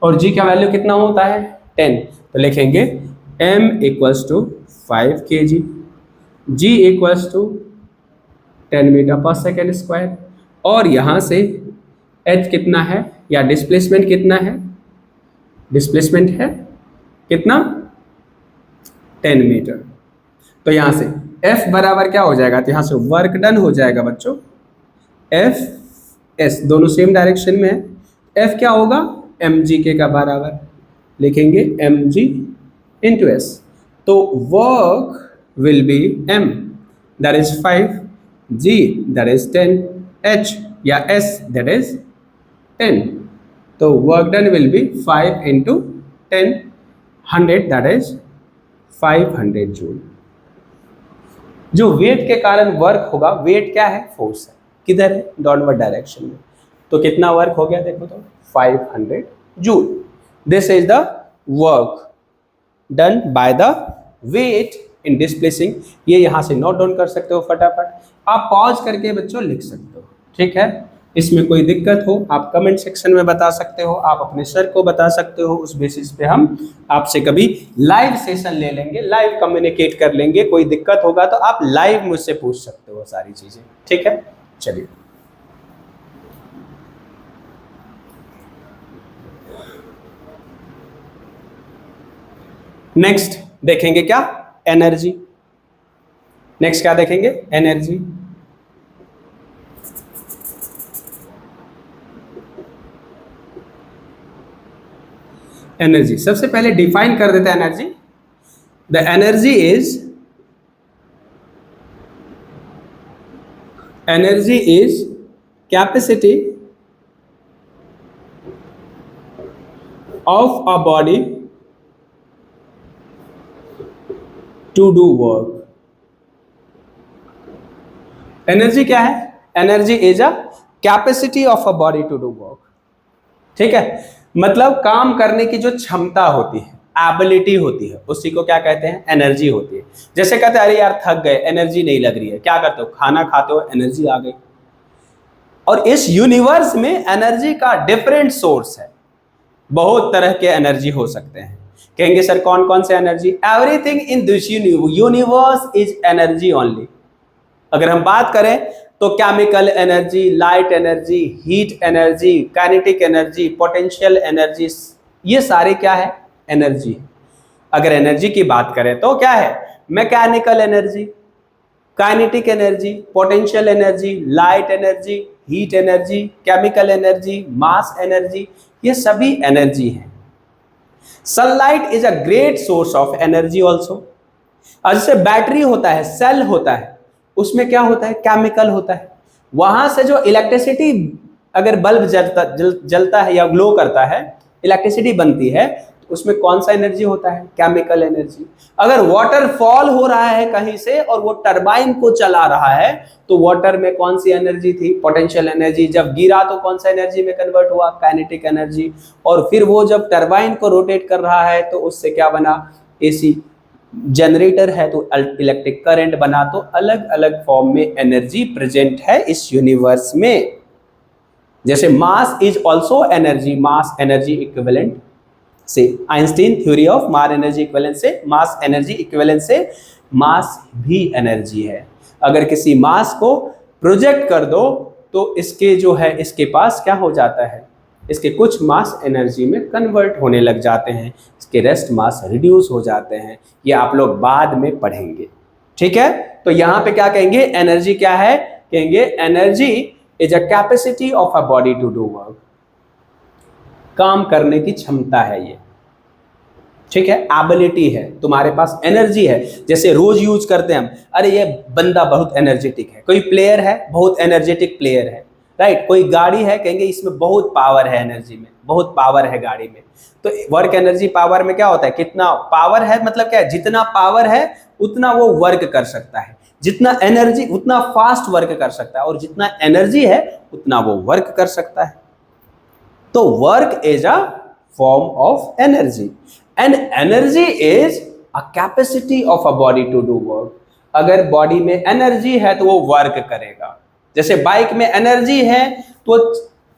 और g का वैल्यू कितना होता है 10, तो लिखेंगे m equals to 5 kg, g equals to 10 metre per second square, और यहाँ से h कितना है या डिस्प्लेसमेंट कितना है, डिस्प्लेसमेंट है कितना 10 मीटर, तो यहाँ से F बराबर क्या हो जाएगा, तो यहाँ से वर्क डन हो जाएगा बच्चों F S, दोनों सेम डायरेक्शन में है, F क्या होगा mg के का बराबर, लिखेंगे mg इंटू S, तो work will be m that is 5, g that is 10, h या S दैट इज 10, तो work done will B 5 into 10 100 that is 500 joule. जो वेट के कारण वर्क होगा, वेट क्या है फोर्स है, किधर है डाउनवर्ड डायरेक्शन में, तो कितना वर्क हो गया देखो तो 500 joule. This is the work done by the weight in displacing, ये यहां से नोट डाउन कर सकते हो फटाफट, आप पॉज करके बच्चों लिख सकते हो, ठीक है। इसमें कोई दिक्कत हो आप कमेंट सेक्शन में बता सकते हो, आप अपने सर को बता सकते हो, उस बेसिस पे हम आपसे कभी लाइव सेशन ले लेंगे, लाइव कम्युनिकेट कर लेंगे, कोई दिक्कत होगा तो आप लाइव मुझसे पूछ सकते हो सारी चीजें, ठीक है। चलिए नेक्स्ट देखेंगे क्या, एनर्जी। नेक्स्ट क्या देखेंगे, एनर्जी। एनर्जी सबसे पहले डिफाइन कर देते हैं energy. The energy is capacity of a body to do work. Energy क्या है, energy is a capacity of a body to do work. ठीक है, मतलब काम करने की जो क्षमता होती है, एबिलिटी होती है, उसी को क्या कहते हैं, एनर्जी होती है। जैसे कहते हैं अरे यार थक गए, एनर्जी नहीं लग रही है, क्या करते हो, खाना खाते हो, एनर्जी आ गई। और इस यूनिवर्स में एनर्जी का डिफरेंट सोर्स है, बहुत तरह के एनर्जी हो सकते हैं। कहेंगे सर कौन कौन से energy, everything in this universe is energy only. अगर हम बात करें तो chemical energy, light energy, heat energy, kinetic energy, potential energy, ये सारे क्या है, एनर्जी। अगर एनर्जी की बात करें तो क्या है, mechanical energy, kinetic energy, potential energy, light energy, heat energy, chemical energy, mass energy, ये सभी एनर्जी हैं। Sunlight is a great source of energy also. जैसे बैटरी होता है, सेल होता है, उसमें क्या होता है, केमिकल होता है। वहां से जो इलेक्ट्रिसिटी, अगर बल्ब जलता है या ग्लो करता है, इलेक्ट्रिसिटी बनती है, तो उसमें कौन सा एनर्जी होता है, केमिकल एनर्जी। अगर वाटर फॉल हो रहा है कहीं से और वो टरबाइन को चला रहा है, तो वाटर में कौन सी एनर्जी थी, पोटेंशियल एनर्जी। जब गिरा तो कौन सा एनर्जी में कन्वर्ट हुआ, काइनेटिक एनर्जी। और फिर वो जब टरबाइन को रोटेट कर रहा है तो उससे क्या बना, एसी। जनरेटर है तो इलेक्ट्रिक करंट बना। तो अलग अलग फॉर्म में एनर्जी प्रेजेंट है इस यूनिवर्स में। जैसे mass is also energy, mass energy equivalent से Einstein theory of mass energy equivalent से, मास एनर्जी इक्विवेलेंट से मास भी एनर्जी है। अगर किसी मास को प्रोजेक्ट कर दो तो इसके जो है, इसके पास क्या हो जाता है, इसके कुछ मास एनर्जी में कन्वर्ट होने लग जाते हैं, इसके रेस्ट मास रिड्यूस हो जाते हैं। ये आप लोग बाद में पढ़ेंगे। ठीक है, तो यहां पे क्या कहेंगे, एनर्जी क्या है, कहेंगे energy is a capacity of a body to do work. काम करने की क्षमता है ये। ठीक है, एबिलिटी है, तुम्हारे पास एनर्जी है। जैसे रोज यूज करते हैं हम, अरे ये बंदा बहुत एनर्जेटिक है। कोई प्लेयर है, बहुत एनर्जेटिक प्लेयर है, राइट। कोई गाड़ी है, कहेंगे इसमें बहुत पावर है, एनर्जी में बहुत पावर है गाड़ी में। तो वर्क एनर्जी पावर में क्या होता है, कितना पावर है, मतलब क्या है, जितना पावर है उतना वो वर्क कर सकता है, जितना एनर्जी उतना फास्ट वर्क कर सकता है, और जितना एनर्जी है उतना वो वर्क कर सकता है। तो work is a form of energy, and energy is a capacity of a body to do work. अगर बॉडी में एनर्जी है तो वो वर्क करेगा। जैसे बाइक में एनर्जी है तो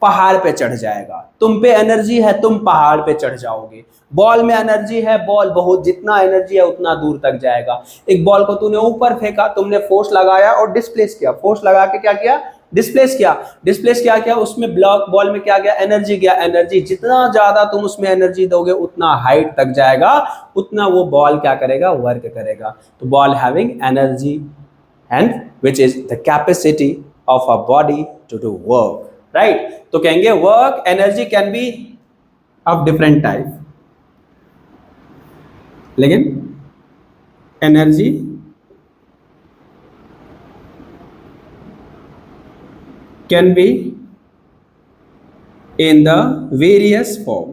पहाड़ पे चढ़ जाएगा, तुम पे एनर्जी है तुम पहाड़ पे चढ़ जाओगे। बॉल में एनर्जी है, बॉल बहुत जितना एनर्जी है उतना दूर तक जाएगा। एक बॉल को तूने ऊपर फेंका, तुमने फोर्स लगाया और डिस्प्लेस किया, फोर्स लगा के क्या किया, डिस्प्लेस किया। डिस्प्लेस क्या किया, उसमें ब्लॉक बॉल में क्या गया, एनर्जी गया। एनर्जी जितना ज्यादा तुम उसमें एनर्जी दोगे उतना हाइट तक जाएगा, उतना वो बॉल क्या करेगा, वर्क करेगा। तो ball having energy and which is the capacity of a body to do work, right. तो कहेंगे work energy can be of different type, लेकिन energy can be in the various form,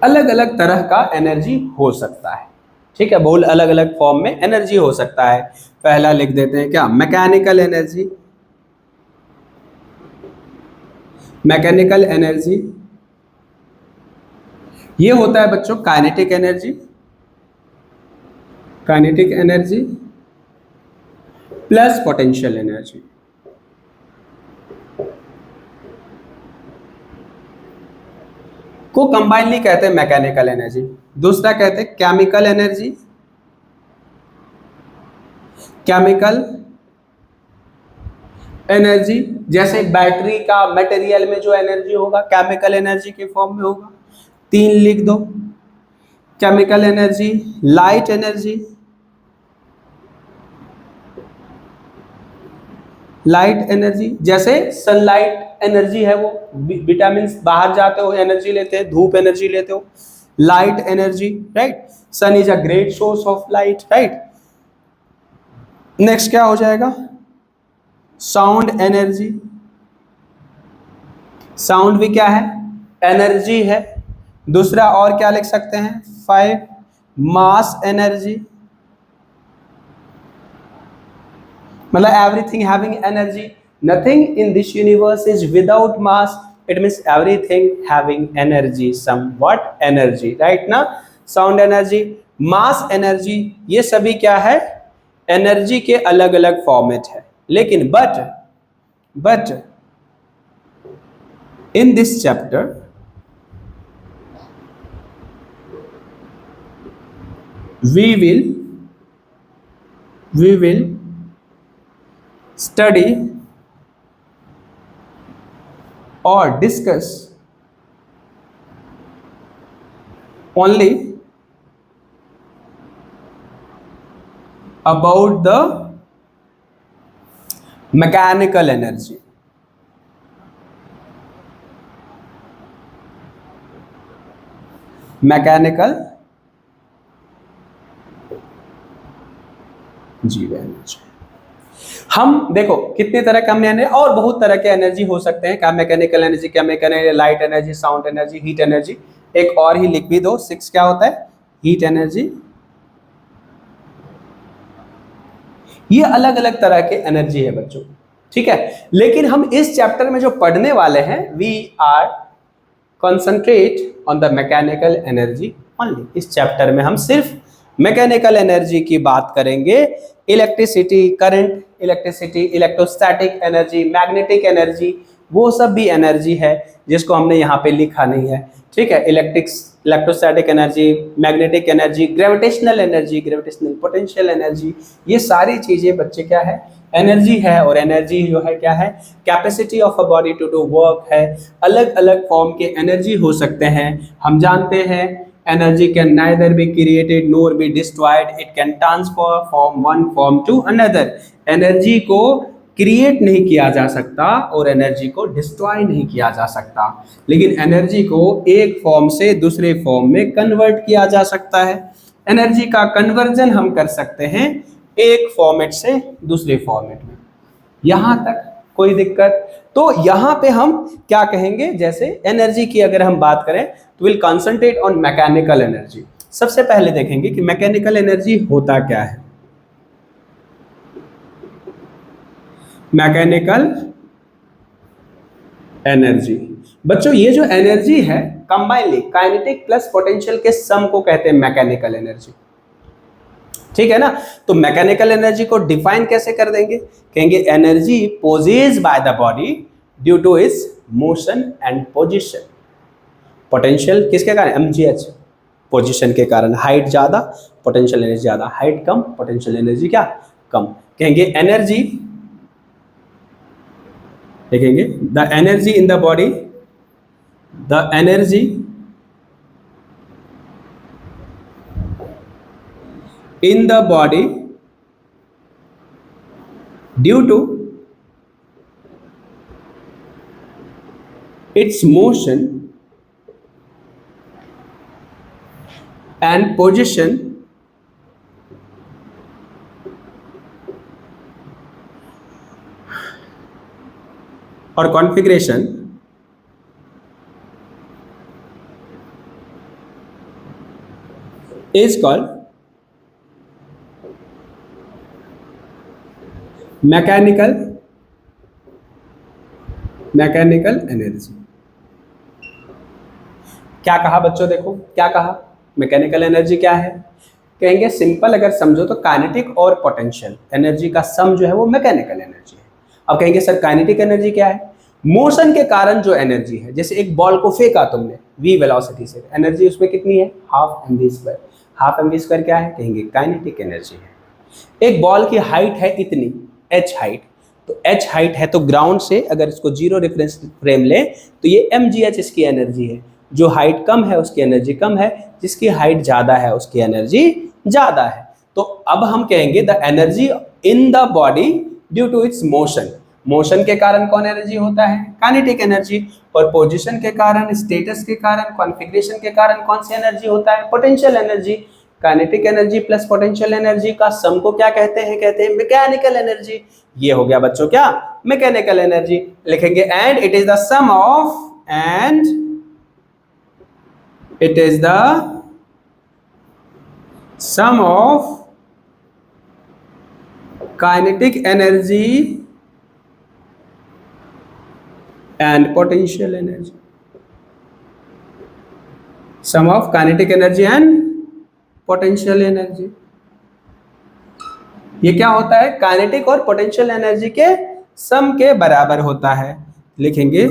अलग अलग तरह का एनर्जी हो सकता है। ठीक है, बहुत अलग अलग फॉर्म में एनर्जी हो सकता है। पहला लिख देते हैं क्या, मैकेनिकल एनर्जी। मैकेनिकल एनर्जी ये होता है बच्चों kinetic energy, kinetic energy plus potential energy. को कंबाइनली कहते हैं मैकेनिकल एनर्जी। दूसरा कहते हैं केमिकल एनर्जी, केमिकल एनर्जी जैसे बैटरी का मटेरियल में जो एनर्जी होगा केमिकल एनर्जी के फॉर्म में होगा। 3 लिख दो, chemical energy, light energy, light energy जैसे सनलाइट एनर्जी है, वो विटामिन बाहर जाते हो एनर्जी लेते हैं, धूप एनर्जी लेते हो, light energy, right. Sun is a great source of light, right. Next क्या हो जाएगा, साउंड एनर्जी, साउंड भी क्या है, एनर्जी है। दूसरा और क्या लिख सकते हैं, 5 मास एनर्जी, मतलब everything having energy, nothing in this universe is without mass, it means everything having energy, somewhat energy, right ना। साउंड एनर्जी, मास एनर्जी, ये सभी क्या है, एनर्जी के अलग अलग फॉर्मेट है। लेकिन but in this chapter we will study or discuss only about the mechanical energy, mechanical जीव एनर्जी। हम देखो कितने तरह का हमने, और बहुत तरह के एनर्जी हो सकते हैं, क्या मैकेनिकल एनर्जी, क्या mechanical, light energy, sound energy, heat energy. एक और ही लिख भी दो, 6 क्या होता है, हीट एनर्जी। ये अलग अलग तरह के एनर्जी है बच्चों, ठीक है। लेकिन हम इस चैप्टर में जो पढ़ने वाले हैं, we are concentrate on the mechanical energy only. इस चैप्टर में हम सिर्फ मैकेनिकल एनर्जी की बात करेंगे। Electricity, current, electricity, electrostatic energy, magnetic energy, वो सब भी एनर्जी है जिसको हमने यहाँ पे लिखा नहीं है, ठीक है। Electrostatic energy, magnetic energy, gravitational energy, gravitational potential energy, ये सारी चीजें बच्चे क्या है, एनर्जी है। और एनर्जी जो है क्या है, capacity of a body to do work है। अलग अलग फॉर्म के एनर्जी हो सकते हैं। हम जानते हैं energy can neither be created nor be destroyed, it can transfer from one form to another। Energy को क्रिएट नहीं किया जा सकता और एनर्जी को डिस्ट्रॉय नहीं किया जा सकता, लेकिन एनर्जी को एक फॉर्म से दूसरे फॉर्म में कन्वर्ट किया जा सकता है। एनर्जी का कन्वर्जन हम कर सकते हैं एक फॉर्मेट से दूसरे फॉर्मेट में। यहां तक कोई दिक्कत? तो यहां पे हम क्या कहेंगे, जैसे एनर्जी की अगर हम बात करें तो will concentrate on mechanical energy. सबसे पहले देखेंगे कि मैकेनिकल एनर्जी होता क्या है। मैकेनिकल एनर्जी बच्चों, ये जो एनर्जी है कंबाइनली काइनेटिक प्लस पोटेंशियल के सम को कहते हैं मैकेनिकल एनर्जी, ठीक है ना। तो मैकेनिकल एनर्जी को डिफाइन कैसे कर देंगे, कहेंगे energy possessed by the body due to its motion and position. Potential किसके कारण, mgh, पोजीशन के कारण। हाइट ज्यादा, पोटेंशियल एनर्जी ज्यादा, हाइट कम, पोटेंशियल एनर्जी क्या कम। कहेंगे एनर्जी, देखेंगे the energy in the body, the energy in the body due to its motion and position or configuration is called mechanical energy. क्या कहा बच्चों, देखो क्या कहा, मैकेनिकल एनर्जी क्या है, कहेंगे सिंपल अगर समझो तो काइनेटिक और पोटेंशियल एनर्जी का सम जो है वो मैकेनिकल एनर्जी है। अब कहेंगे सर काइनेटिक एनर्जी क्या है, मोशन के कारण जो एनर्जी है, जैसे एक बॉल को फेंका तुमने v वेलोसिटी से, एनर्जी उसमें कितनी है, हाफ mv²। हाफ mv² क्या है, कहेंगे काइनेटिक एनर्जी है। एक बॉल की हाइट है इतनी, h हाइट, तो h हाइट है तो ग्राउंड से अगर इसको 0 रेफरेंस फ्रेम ले तो ये mgh इसकी एनर्जी है। जो हाइट कम है उसकी एनर्जी कम है, जिसकी हाइट ज्यादा है उसकी एनर्जी ज्यादा है। तो अब हम कहेंगे the energy in the body due to its motion. Motion के कारण कौन एनर्जी होता है? Kinetic energy. और पोजीशन के कारण, स्टेटस के कारण, कॉन्फ़िगरेशन के कारण कौन सी एनर्जी होता है? Potential energy. Kinetic energy plus potential energy का सम को क्या कहते हैं? कहते हैं मैकेनिकल एनर्जी। ये हो गया बच्चों क्या? Mechanical energy. लिखेंगे and it is the sum of, and it is the sum of kinetic energy and potential energy. Sum of kinetic energy and potential energy. ये क्या होता है? काइनेटिक और पोटेंशियल एनर्जी के सम के बराबर होता है। लिखेंगे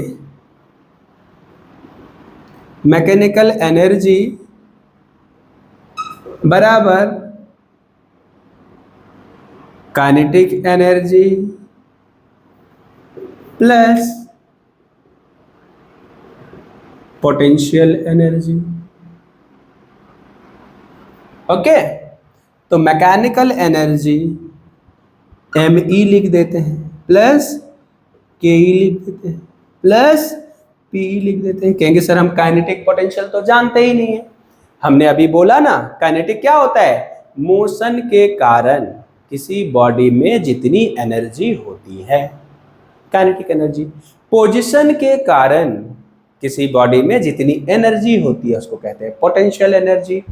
मैकेनिकल एनर्जी बराबर kinetic energy plus potential energy. Okay, तो मैकेनिकल एनर्जी ME लिख देते हैं प्लस KE लिख देते हैं प्लस PE लिख देते हैं। कहेंगे सर हम काइनेटिक पोटेंशियल तो जानते ही नहीं है। हमने अभी बोला ना, काइनेटिक क्या होता है? मोशन के कारण किसी बॉडी में जितनी एनर्जी होती है, काइनेटिक एनर्जी। पोजीशन के कारण किसी बॉडी में जितनी एनर्जी होती है उसको कहते हैं पोटेंशियल एनर्जी।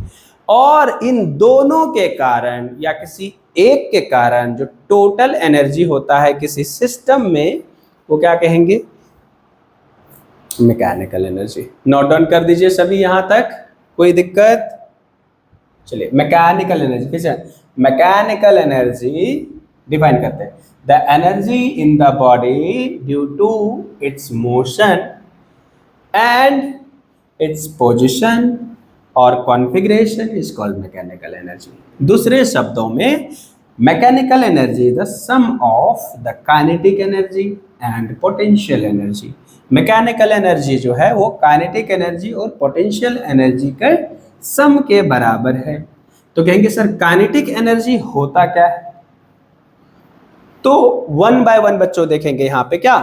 और इन दोनों के कारण या किसी एक के कारण जो टोटल एनर्जी होता है किसी सिस्टम में, वो क्या कहेंगे? Mechanical energy. नोट डाउन कर दीजिए सभी यहां तक, कोई दिक्कत? चलिए मैकेनिकल एनर्जी फिर से, मैकेनिकल एनर्जी डिफाइन करते हैं। The energy in the body due to its motion and its position or configuration is called mechanical energy. दूसरे शब्दों में mechanical energy the sum of the kinetic energy and potential energy. Mechanical energy जो है वो kinetic energy और potential energy के sum के बराबर है। तो कहेंगे सर काइनेटिक एनर्जी होता क्या है? तो वन बाय वन बच्चों देखेंगे यहाँ पे क्या,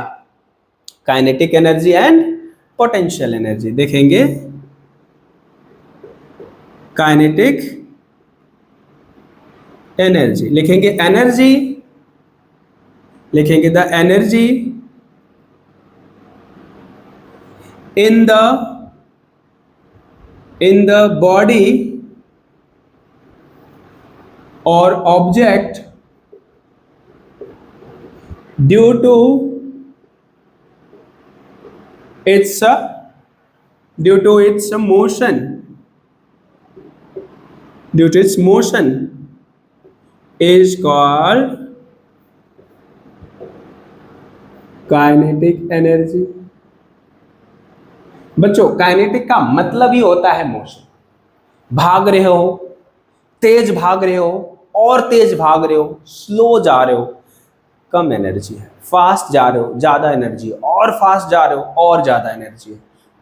kinetic energy and potential energy देखेंगे। काइनेटिक एनर्जी लिखेंगे, एनर्जी लिखेंगे the energy in the body और object due to its motion, due to its motion is called kinetic energy. बच्चों काइनेटिक का मतलब ही होता है मोशन। भाग रहे हो, तेज भाग रहे हो और तेज भाग रहे हो, स्लो जा रहे हो कम एनर्जी है, फास्ट जा रहे हो ज्यादा एनर्जी है, और फास्ट जा रहे हो और ज्यादा एनर्जी है।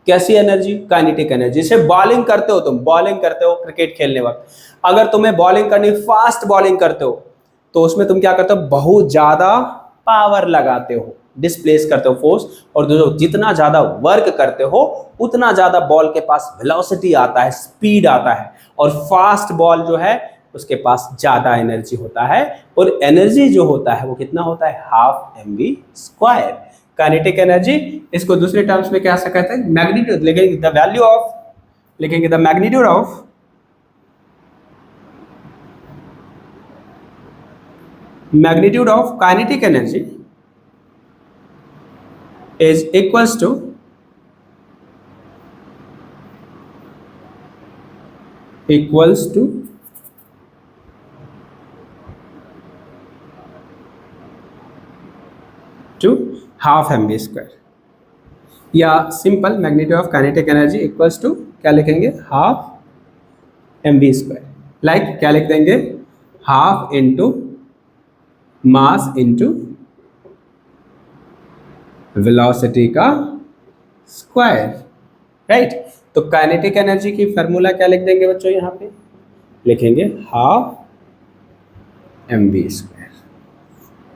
कैसी एनर्जी? Kinetic energy. जैसे बॉलिंग करते हो, तुम बॉलिंग करते हो क्रिकेट खेलने वक्त, अगर तुम्हें बॉलिंग करनी, फास्ट बॉलिंग करते हो तो उसमें तुम क्या करते हो? बहुत ज्यादा पावर लगाते हो, डिस्प्लेस करते हो फोर्स, और जितना ज्यादा वर्क करते हो उतना ज्यादा बॉल के पास वेलोसिटी आता है, स्पीड आता है। और फास्ट बॉल जो है उसके पास ज्यादा एनर्जी होता है, और एनर्जी जो होता है वो कितना होता है? Half mv²। काइनेटिक एनर्जी, इसको दूसरे टर्म्स में क्या कहते हैं? मैग्नीट्यूड। लिखेंगे द वैल्यू ऑफ, लिखेंगे the magnitude of kinetic energy is equals to half mv², या simple magnitude of kinetic energy equals to क्या लिखेंगे? Half mv²। लाइक क्या लिख देंगे? Half into mass into velocity का स्क्वायर, राइट। तो काइनेटिक एनर्जी की फार्मूला क्या लिख देंगे बच्चों, यहाँ पे लिखेंगे हाफ mv स्क्वायर,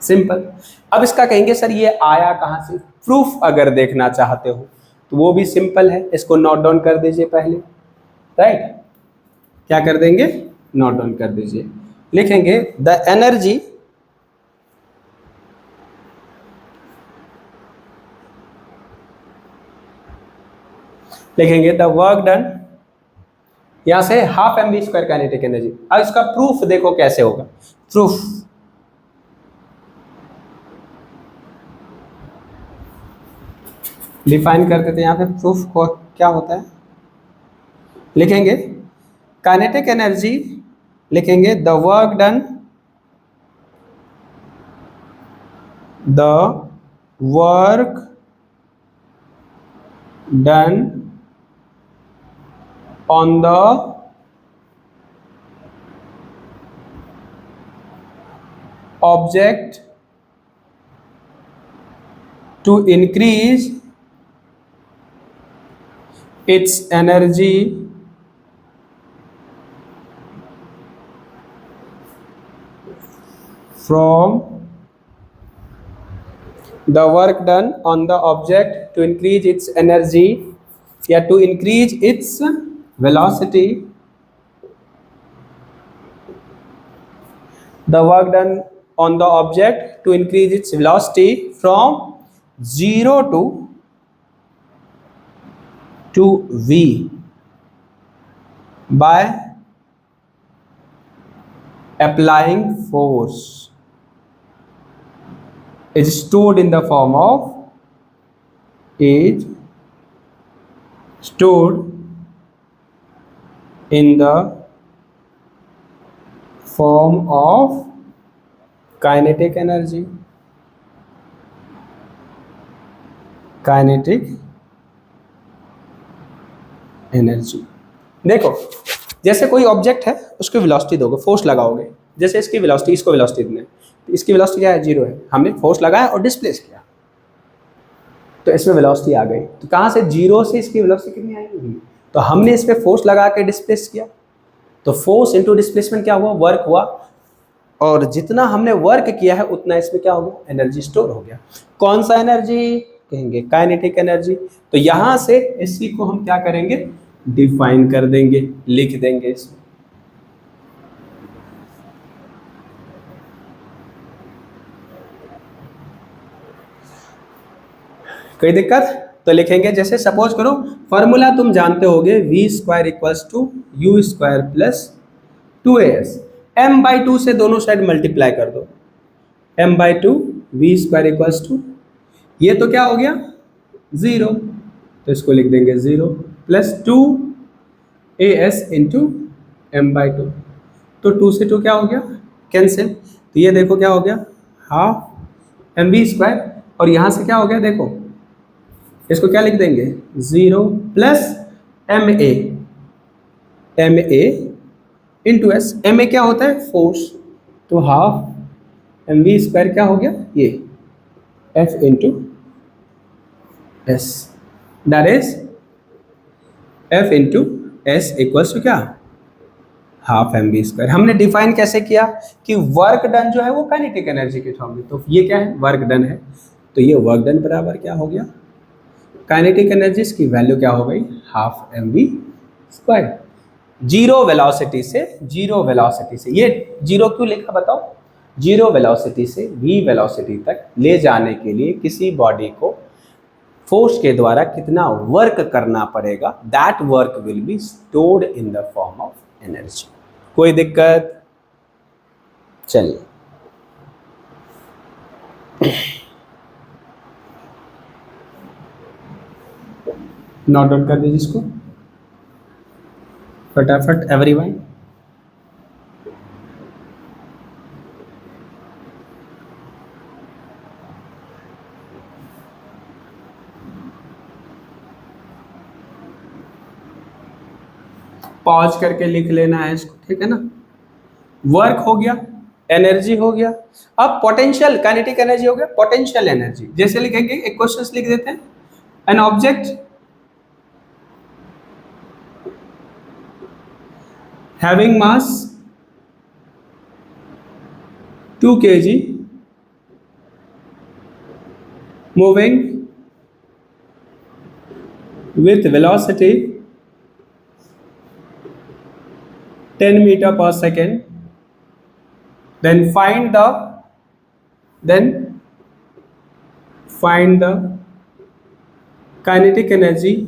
सिंपल। अब इसका कहेंगे सर ये आया कहाँ से, प्रूफ अगर देखना चाहते हो तो वो भी सिंपल है, इसको नोट डाउन कर दीजिए पहले, राइट। क्या कर देंगे, नोट डाउन कर दीजिए, लिखेंगे द एनर्जी लिखेंगे द वर्क डन, यहां से half mv square kinetic energy. अब इसका प्रूफ देखो कैसे होगा, प्रूफ डिफाइन कर देते हैं यहाँ पे, प्रूफ को क्या होता है, लिखेंगे काइनेटिक एनर्जी, लिखेंगे the work done, the work done on the object to increase its energy from the work done on the object to increase its energy या to increase its velocity, the work done on the object to increase its velocity from 0 to v by applying force is stored in the form of stored in the form of kinetic energy, kinetic energy। देखो जैसे कोई object है उसको velocity दोगे, force लगाओगे, जैसे इसकी velocity, इसको वेलोसिटी देना है, तो इसकी वेलोसिटी क्या है, 0 है, हमने फोर्स लगाया और डिस्प्लेस किया तो इसमें वेलोसिटी आ गई। तो कहाँ से, 0 से इसकी वेलोसिटी कितनी आएगी, तो हमने इस पे फोर्स लगा के डिस्प्लेस किया, तो फोर्स इनटू डिस्प्लेसमेंट क्या हुआ, वर्क हुआ, और जितना हमने वर्क किया है उतना इसमें क्या हो गया, एनर्जी स्टोर हो गया। कौन सा एनर्जी, कहेंगे काइनेटिक एनर्जी। तो यहां से इसी को हम क्या करेंगे, डिफाइन कर देंगे, लिख देंगे इसमें। कोई दिक्कत, तो लिखेंगे जैसे सपोज करो फॉर्मूला तुम जानते होगे, v square equals to u square plus 2as, m/2 से दोनों साइड मल्टीप्लाई कर दो, m/2 we square equals to, ये तो क्या हो गया 0, तो इसको लिख देंगे 0 प्लस 2as इंटू m/2, तो 2 से 2 क्या हो गया, कैंसिल, तो ये देखो क्या हो गया, हाफ mv स्क्वायर, और यहाँ से क्या हो गया, देखो इसको क्या लिख देंगे, 0 plus ma into S, ma क्या होता है, फोर्स, तो हाफ mv स्क्वायर क्या हो गया, ये f into s, that is f into s equals to क्या, हाफ mv स्क्वायर। हमने डिफाइन कैसे किया कि वर्क डन जो है वो काइनेटिक एनर्जी के फॉर्म में, तो ये क्या है, वर्क डन है, तो ये वर्क डन बराबर क्या हो गया, काइनेटिक एनर्जी की वैल्यू क्या हो गई, half mv square. Zero velocity से, ये जीरो क्यों लिखा बताओ, जीरो वेलोसिटी से v वेलोसिटी तक ले जाने के लिए किसी बॉडी को फोर्स के द्वारा कितना वर्क करना पड़ेगा, that work will be stored in the form of energy. कोई दिक्कत, चलिए नोट डाउन कर दीजिए इसको फटाफट एवरीवन। पॉज करके लिख लेना है इसको, ठीक है ना। वर्क हो गया, एनर्जी हो गया, अब पोटेंशियल, काइनेटिक एनर्जी हो गया, पोटेंशियल एनर्जी। जैसे लिखेंगे, एक क्वेश्चन लिख देते हैं, an object having mass 2 kg moving with velocity 10 meter per second, then find the kinetic energy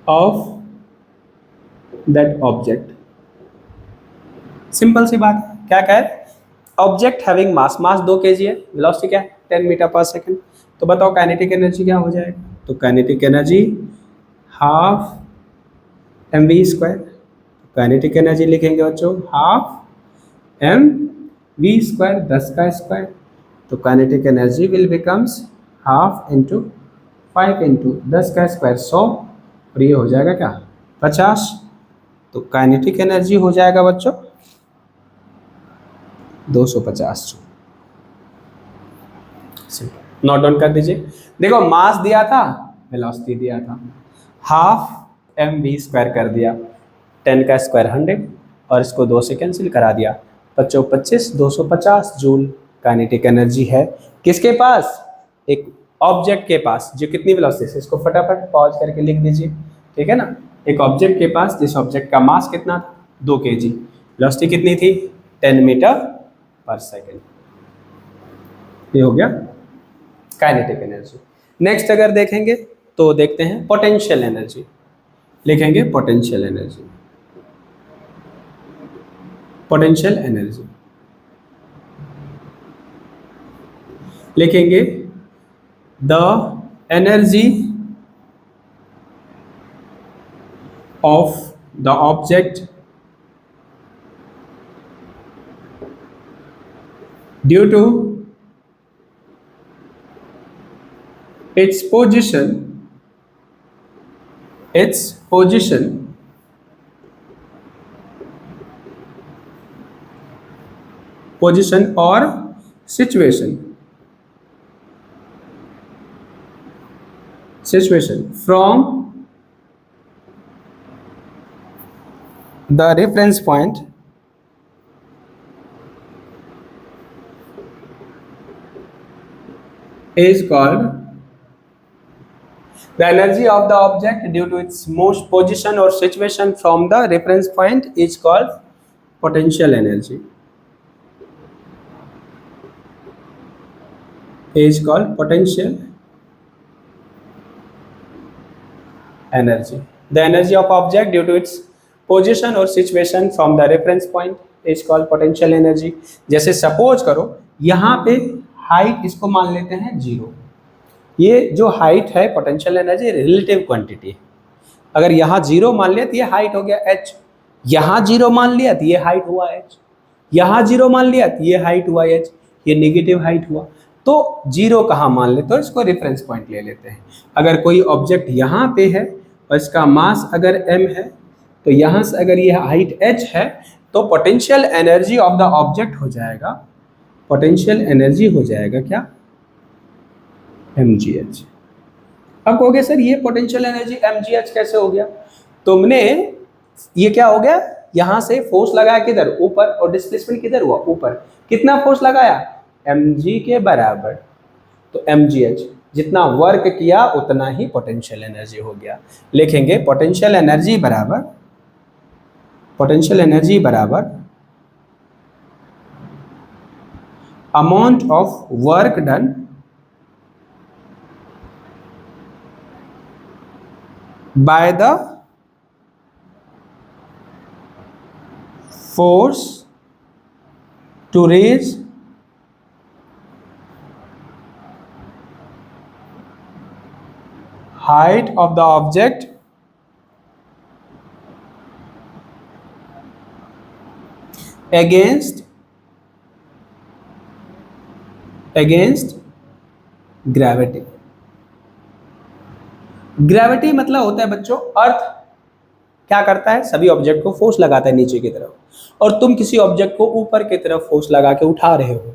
of that object. Simple सी बात है, क्या कह रहे, ऑब्जेक्ट हैविंग मास 2 kg है, वेलोसिटी क्या है 10 मीटर पर सेकंड, तो बताओ काइनेटिक एनर्जी क्या हो जाएगा, तो kinetic energy half mv², kinetic energy लिखेंगे बच्चों हाफ mv², 10 का स्क्वायर, तो kinetic energy will becomes half into 5 into 10 का स्क्वायर 100, और ये हो जाएगा क्या 50, तो काइनेटिक एनर्जी हो जाएगा बच्चों 250 जूल। नोट डाउन कर दीजिए। देखो मास दिया था, वेलोसिटी दिया था, हाफ mv² कर दिया, 10 का स्क्वायर 100 और इसको 2 से कैंसिल करा दिया, 25 25 250 जूल काइनेटिक एनर्जी है किसके पास, एक ऑब्जेक्ट के पास, जो कितनी वेलोसिटी से, इसको फटाफट पॉज करके लिख दीजिए, ठीक है ना, एक ऑब्जेक्ट के पास जिस ऑब्जेक्ट का मास कितना था 2 kg, वेलोसिटी कितनी थी 10 मीटर पर सेकेंड, ये हो गया काइनेटिक एनर्जी। नेक्स्ट अगर देखेंगे तो देखते हैं पोटेंशियल एनर्जी, लिखेंगे पोटेंशियल एनर्जी, पोटेंशियल एनर्जी लिखेंगे the energy of the object due to its position or situation from the reference point is called, the energy of the object due to its most position or situation from the reference point is called potential energy, is called potential energy. The energy of object due to its position or situation from the reference point is called potential energy. जैसे suppose करो यहाँ पे height इसको मान लेते हैं 0, ये जो हाइट है पोटेंशियल एनर्जी रिलेटिव क्वांटिटी है, अगर यहाँ 0 मान लिया तो ये हाइट हो गया h, यहाँ 0 मान लिया तो ये हाइट हुआ h, यहाँ 0 मान लिया तो ये हाइट हुआ h, ये नेगेटिव हाइट हुआ, तो 0 कहाँ मान लेते हो, इसको रेफरेंस पॉइंट ले लेते हैं। अगर कोई ऑब्जेक्ट यहाँ पे है और इसका मास अगर m है, तो यहाँ से अगर ये हाइट h है, तो potential energy of the object हो जाएगा, पोटेंशियल एनर्जी हो जाएगा क्या mgh। अब कहोगे सर ये पोटेंशियल एनर्जी mgh कैसे हो गया, तुमने ये क्या हो गया, यहाँ से फोर्स लगाया किधर ऊपर और डिस्प्लेसमेंट किधर हुआ ऊपर, कितना फोर्स लगाया mg के बराबर, तो mgh जितना वर्क किया उतना ही पोटेंशियल एनर्जी हो गया। लिखेंगे पोटेंशियल एनर्जी बराबर amount of work done by the force to raise height of the object against gravity। Gravity मतलब होता है बच्चों, अर्थ क्या करता है, सभी ऑब्जेक्ट को फोर्स लगाता है नीचे की तरफ, और तुम किसी ऑब्जेक्ट को ऊपर की तरफ फोर्स लगा के उठा रहे हो,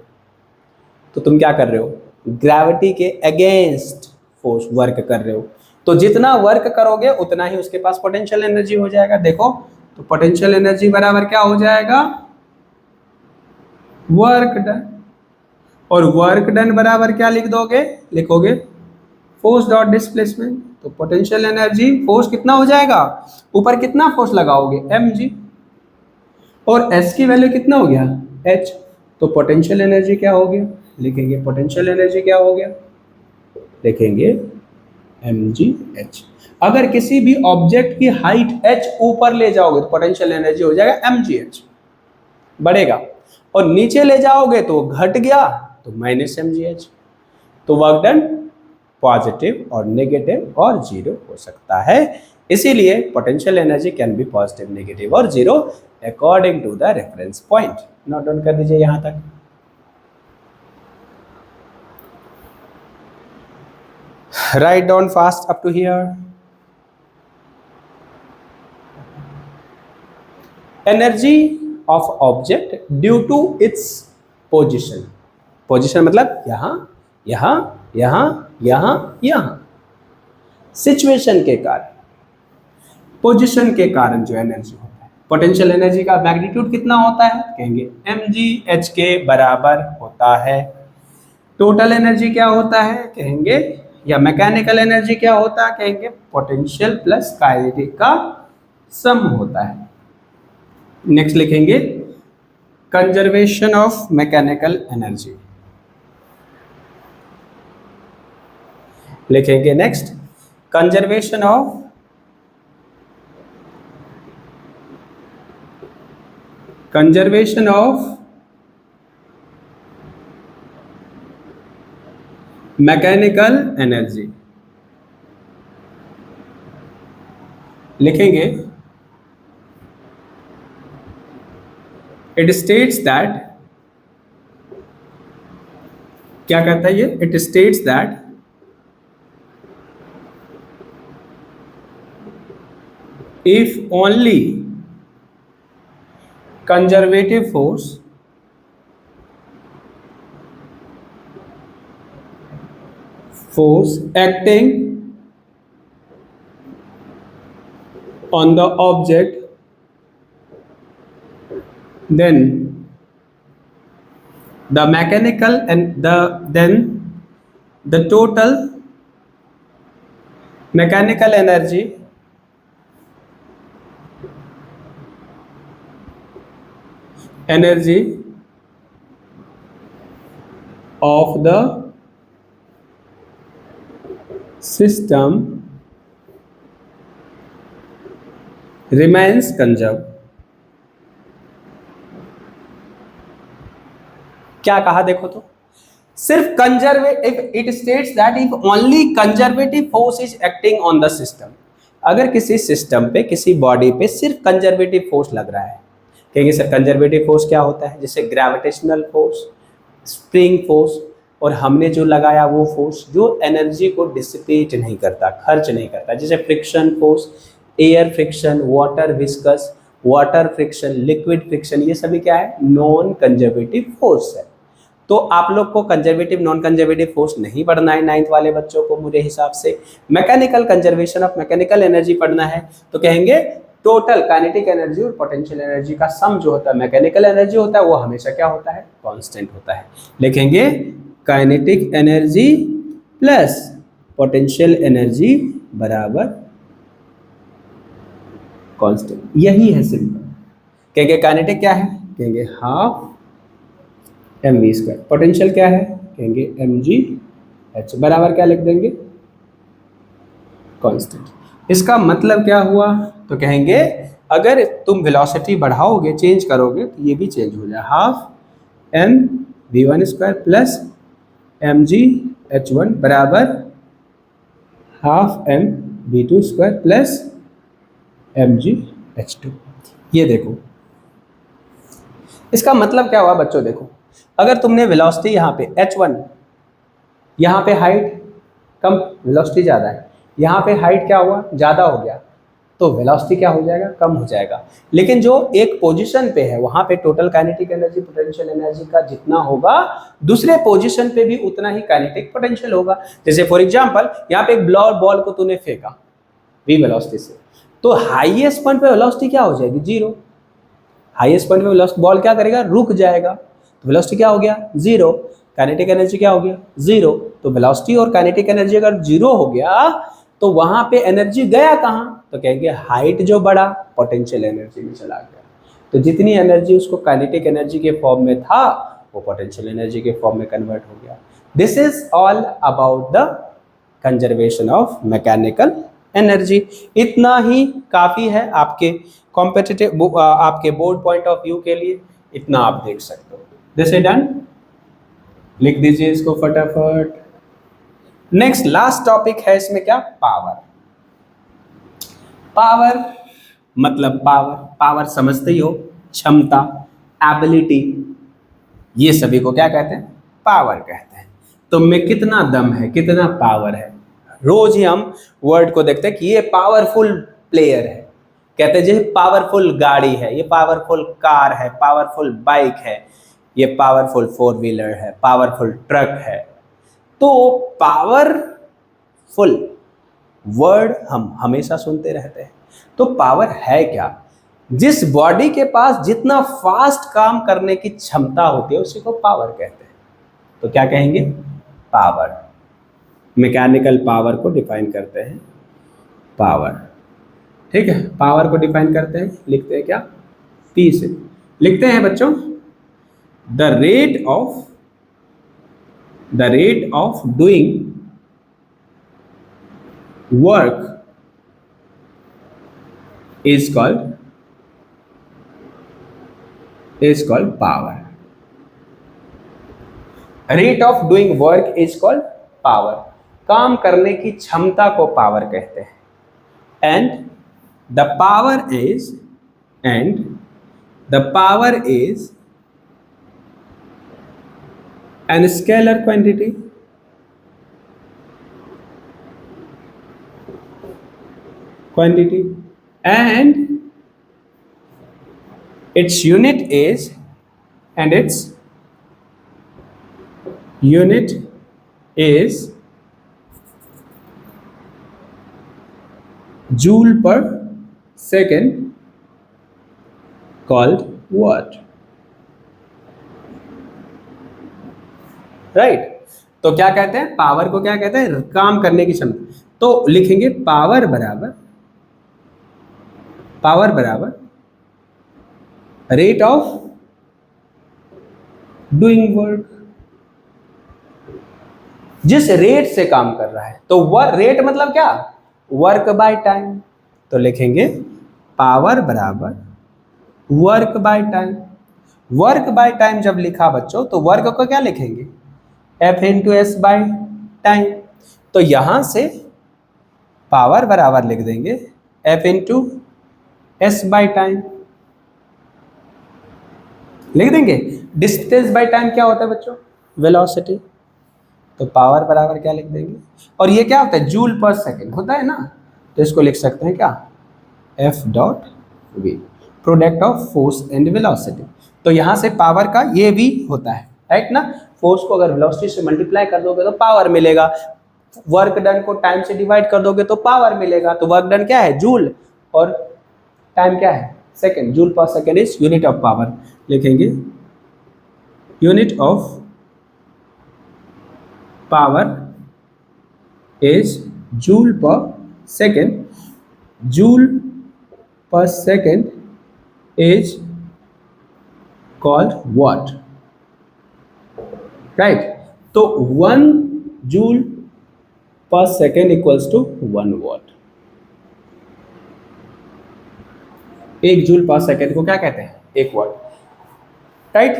तो तुम क्या कर रहे हो, ग्रेविटी के अगेंस्ट फोर्स वर्क कर रहे हो, तो जितना वर्क करोगे उतना ही उसके पास पोटेंशियल एनर्जी हो जाएगा। देखो तो पोटेंशियल एनर्जी बराबर क्या हो जाएगा, वर्क डन। और वर्क डन बराबर क्या लिख दोगे, लिखोगे फोर्स डॉट डिस्प्लेसमेंट। तो पोटेंशियल एनर्जी, फोर्स कितना हो जाएगा, ऊपर कितना फोर्स लगाओगे, mg, और s की वैल्यू कितना हो गया, h। तो पोटेंशियल एनर्जी क्या हो गया, लिखेंगे पोटेंशियल एनर्जी क्या हो गया, लिखेंगे mgh। अगर किसी भी ऑब्जेक्ट की हाइट h ऊपर ले जाओगे तो पोटेंशियल एनर्जी हो जाएगा mgh, बढ़ेगा। और नीचे ले जाओगे तो घट गया तो माइनस mgh। तो वर्क डन पॉजिटिव और नेगेटिव और जीरो हो सकता है, इसीलिए potential energy can be positive, negative और zero according to the reference point. Note down कर दीजिए यहां तक। Write down fast up to here. Energy of object due to its position. Position मतलब यहां, यहां, यहां, यहां, यहां। सिचुएशन के कारण, पोजीशन के कारण जो एनर्जी होता है, पोटेंशियल एनर्जी का मैग्नीट्यूड कितना होता है, कहेंगे mgh के बराबर होता है। टोटल एनर्जी क्या होता है, कहेंगे, या मैकेनिकल एनर्जी क्या होता है, कहेंगे पोटेंशियल प्लस काइनेटिक का सम होता है। नेक्स्ट लिखेंगे कंजर्वेशन ऑफ मैकेनिकल एनर्जी, लिखेंगे next conservation of mechanical energy, लिखेंगे इट स्टेट्स दैट, क्या कहता है ये, it states that if only conservative force acting on the object, then the mechanical and the total mechanical energy of the system remains conserved। क्या कहा देखो तो, सिर्फ conservative, it states that if only conservative force is acting on the system. अगर किसी system पे, किसी body पे सिर्फ कंजर्वेटिव फोर्स लग रहा है, कहेंगे सर कंजर्वेटिव फोर्स क्या होता है, जैसे ग्रेविटेशनल फोर्स, स्प्रिंग फोर्स, और हमने जो लगाया वो फोर्स जो एनर्जी को डिसिपेट नहीं करता, खर्च नहीं करता, जैसे friction force, air friction, water viscous, water friction, liquid friction, ये सभी क्या है, नॉन कंजर्वेटिव फोर्स है। तो आप लोग को कंजर्वेटिव नॉन कंजर्वेटिव फोर्स नहीं पढ़ना है, 9th वाले बच्चों को मेरे हिसाब से mechanical conservation of mechanical energy पढ़ना है। तो कहेंगे टोटल काइनेटिक एनर्जी और पोटेंशियल एनर्जी का सम जो होता है, मैकेनिकल एनर्जी होता है, वो हमेशा क्या होता है, कांस्टेंट होता है। लिखेंगे kinetic energy plus potential energy बराबर कांस्टेंट, यही है सिंपल। कहेंगे काइनेटिक क्या है, कहेंगे हाफ mv², पोटेंशियल क्या है, कहेंगे mgh, बराबर क्या लिख देंगे, कांस्टेंट। इसका मतलब क्या हुआ, तो कहेंगे अगर तुम वेलोसिटी बढ़ाओगे, चेंज करोगे, तो ये भी चेंज हो जाए, हाफ mv1² प्लस mgh1 बराबर हाफ mv2² प्लस mgh2। ये देखो इसका मतलब क्या हुआ बच्चों, देखो अगर तुमने वेलोसिटी यहाँ पे h1, यहाँ पे हाइट कम, वेलोसिटी ज़्यादा है, यहाँ पे हाइट क्या हुआ, ज़्यादा हो गया, तो वेलोसिटी क्या हो जाएगा, कम हो जाएगा। लेकिन जो एक पोजीशन पे है वहाँ पे total kinetic energy potential energy का जितना होगा, दूसरे पोजीशन पे भी उतना ही काइनेटिक पोटेंशियल होगा। जैसे फॉर एग्जांपल यहाँ पे एक बॉल को तूने फेंका v वेलोसिटी से, तो हाईएस्ट पॉइंट पे वेलोसिटी क्या हो जाएगी, जीरो। हाईएस्ट पॉइंट पे बॉल क्या करेगा, रुक जाएगा, तो वेलोसिटी क्या हो गया, जीरो। काइनेटिक एनर्जी क्या हो गया, जीरो। तो वेलोसिटी और काइनेटिक एनर्जी अगर जीरो हो गया तो वहां पे एनर्जी गया कहां, तो कहेंगे हाइट जो बढ़ा पोटेंशियल एनर्जी में चला गया। तो जितनी एनर्जी उसको काइनेटिक एनर्जी के फॉर्म में था वो पोटेंशियल एनर्जी के फॉर्म में कन्वर्ट हो गया। This is all about the conservation of mechanical energy. इतना ही काफी है आपके कॉम्पिटिटिव आपके बोर्ड पॉइंट ऑफ व्यू के लिए, इतना आप देख सकते हो। दिस इज डन, लिख दीजिए इसको फटाफट। नेक्स्ट लास्ट टॉपिक है इसमें क्या, पावर। पावर मतलब पावर समझते ही हो, क्षमता, एबिलिटी, ये सभी को क्या कहते हैं, पावर कहते हैं। तो में कितना दम है, कितना पावर है। रोज ही हम वर्ड को देखते हैं कि ये पावरफुल प्लेयर है, कहते हैं जी पावरफुल गाड़ी है, ये पावरफुल कार है, पावरफुल बाइक है, ये पावरफुल फोर व्हीलर है, पावरफुल ट्रक है। तो पावरफुल वर्ड हम हमेशा सुनते रहते हैं। तो पावर है क्या, जिस बॉडी के पास जितना फास्ट काम करने की क्षमता होती है उसी को पावर कहते हैं। तो क्या कहेंगे, पावर। मैकेनिकल पावर को डिफाइन करते हैं पावर, ठीक है। पावर को डिफाइन करते हैं, लिखते हैं क्या, पी से लिखते हैं बच्चों, the rate of doing work is called power. Rate of doing work is called power. काम करने की क्षमता को पावर कहते हैं। And the power is an scalar quantity. And its unit is joule per second, called watt, right. तो क्या कहते हैं, पावर को क्या कहते हैं, काम करने की क्षमता। तो लिखेंगे पावर बराबर रेट ऑफ डूइंग वर्क, जिस रेट से काम कर रहा है। तो रेट मतलब क्या, वर्क बाय टाइम। तो लिखेंगे पावर बराबर work by time. Work by time जब लिखा बच्चों तो वर्क को क्या लिखेंगे, F into S by time. तो यहां से पावर बराबर लिख देंगे F into S by time, लिख देंगे। डिस्टेंस बाय टाइम क्या होता है बच्चों, वेलोसिटी। तो पावर बराबर क्या लिख देंगे, और ये क्या होता है, जूल पर सेकेंड होता है ना, तो इसको लिख सकते हैं क्या, F dot V, product of force and velocity. तो यहां से पावर का ये भी होता है, राइट ना। फोर्स को अगर वेलोसिटी से मल्टीप्लाई कर दोगे तो पावर मिलेगा, वर्क डन को टाइम से डिवाइड कर दोगे तो पावर मिलेगा। तो वर्क डन क्या है, जूल, और टाइम क्या है, second. Joule per second is unit of power, लिखेंगे unit of power is joule per second. Joule per second is called watt, right. तो 1 joule per second equals to 1 watt. 1 joule per second को क्या कहते हैं, 1 what, right.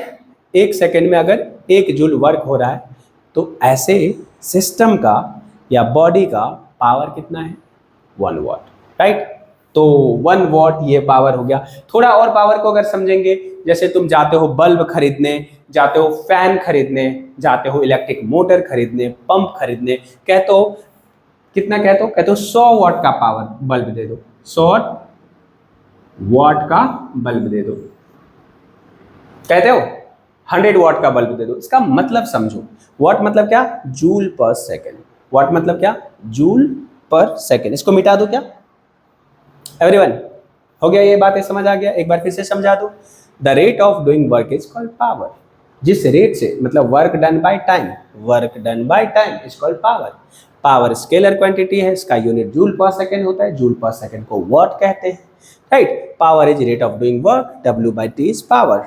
1 second में अगर 1 joule work हो रहा है तो ऐसे सिस्टम का या बॉडी का पावर कितना है, 1 वॉट, राइट। तो 1 वॉट ये पावर हो गया। थोड़ा और पावर को अगर समझेंगे, जैसे तुम जाते हो बल्ब खरीदने, जाते हो फैन खरीदने, जाते हो इलेक्ट्रिक मोटर खरीदने, पंप खरीदने, कहते हो कितना, कहते हो 100 वॉट का पावर बल्ब दे दो, 100 वॉट का बल्ब दे दो। कहते हो 100 वॉट का बल्ब दे दो। इसका मतलब समझो, वॉट मतलब क्या, जूल पर सेकेंड। वॉट मतलब क्या, जूल पर सेकेंड। इसको मिटा दो क्या, एवरीवन, हो गया? ये बातें समझ आ गया? एक बार फिर से समझा दूं। The rate of doing work is called power. जिस रेट से, मतलब work done by time, work done by time is called power. Power scalar quantity है, इसका यूनिट जूल पर सेकंड होता है, जूल पर सेकंड को वाट कहते हैं, right. Power is rate of doing work, W by T is power.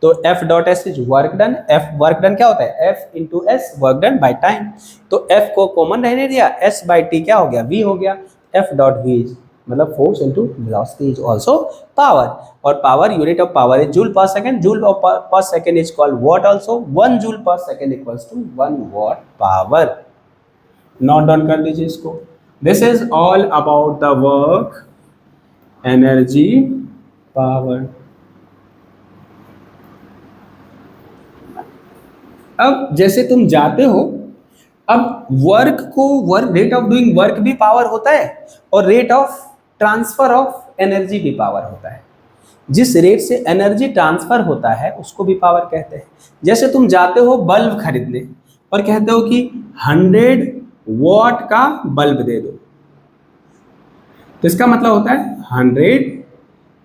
तो F dot S is work done. F work done क्या होता है? F into S, work done by time. तो F को common रहने दिया, S बाई T क्या हो गया? V हो गया। F डॉट V इज मतलब force into velocity is also power. और power, unit of power is joule per second, joule per second is called watt also. 1 joule per second equals to 1 watt power. Note down कर लीजिए इसको। This is all about the work, energy, power. अब जैसे तुम जाते हो, अब work को, work rate of doing work भी पावर होता है और rate of transfer of energy भी पावर होता है। जिस रेट से एनर्जी ट्रांसफर होता है उसको भी पावर कहते हैं। जैसे तुम जाते हो बल्ब खरीदने और कहते हो कि 100 वॉट का बल्ब दे दो, तो इसका मतलब होता है 100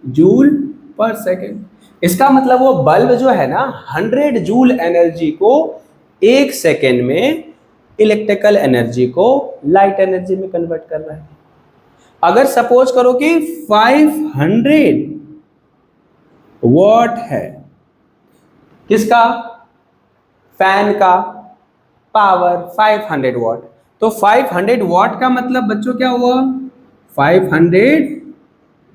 जूल पर सेकेंड। इसका मतलब वो बल्ब जो है ना 100 जूल एनर्जी को 1 सेकेंड में इलेक्ट्रिकल एनर्जी को लाइट एनर्जी में कन्वर्ट कर रहा है। अगर सपोज करो कि 500 वॉट है, किसका? फैन का पावर 500 वॉट। तो 500 वॉट का मतलब बच्चों क्या हुआ? 500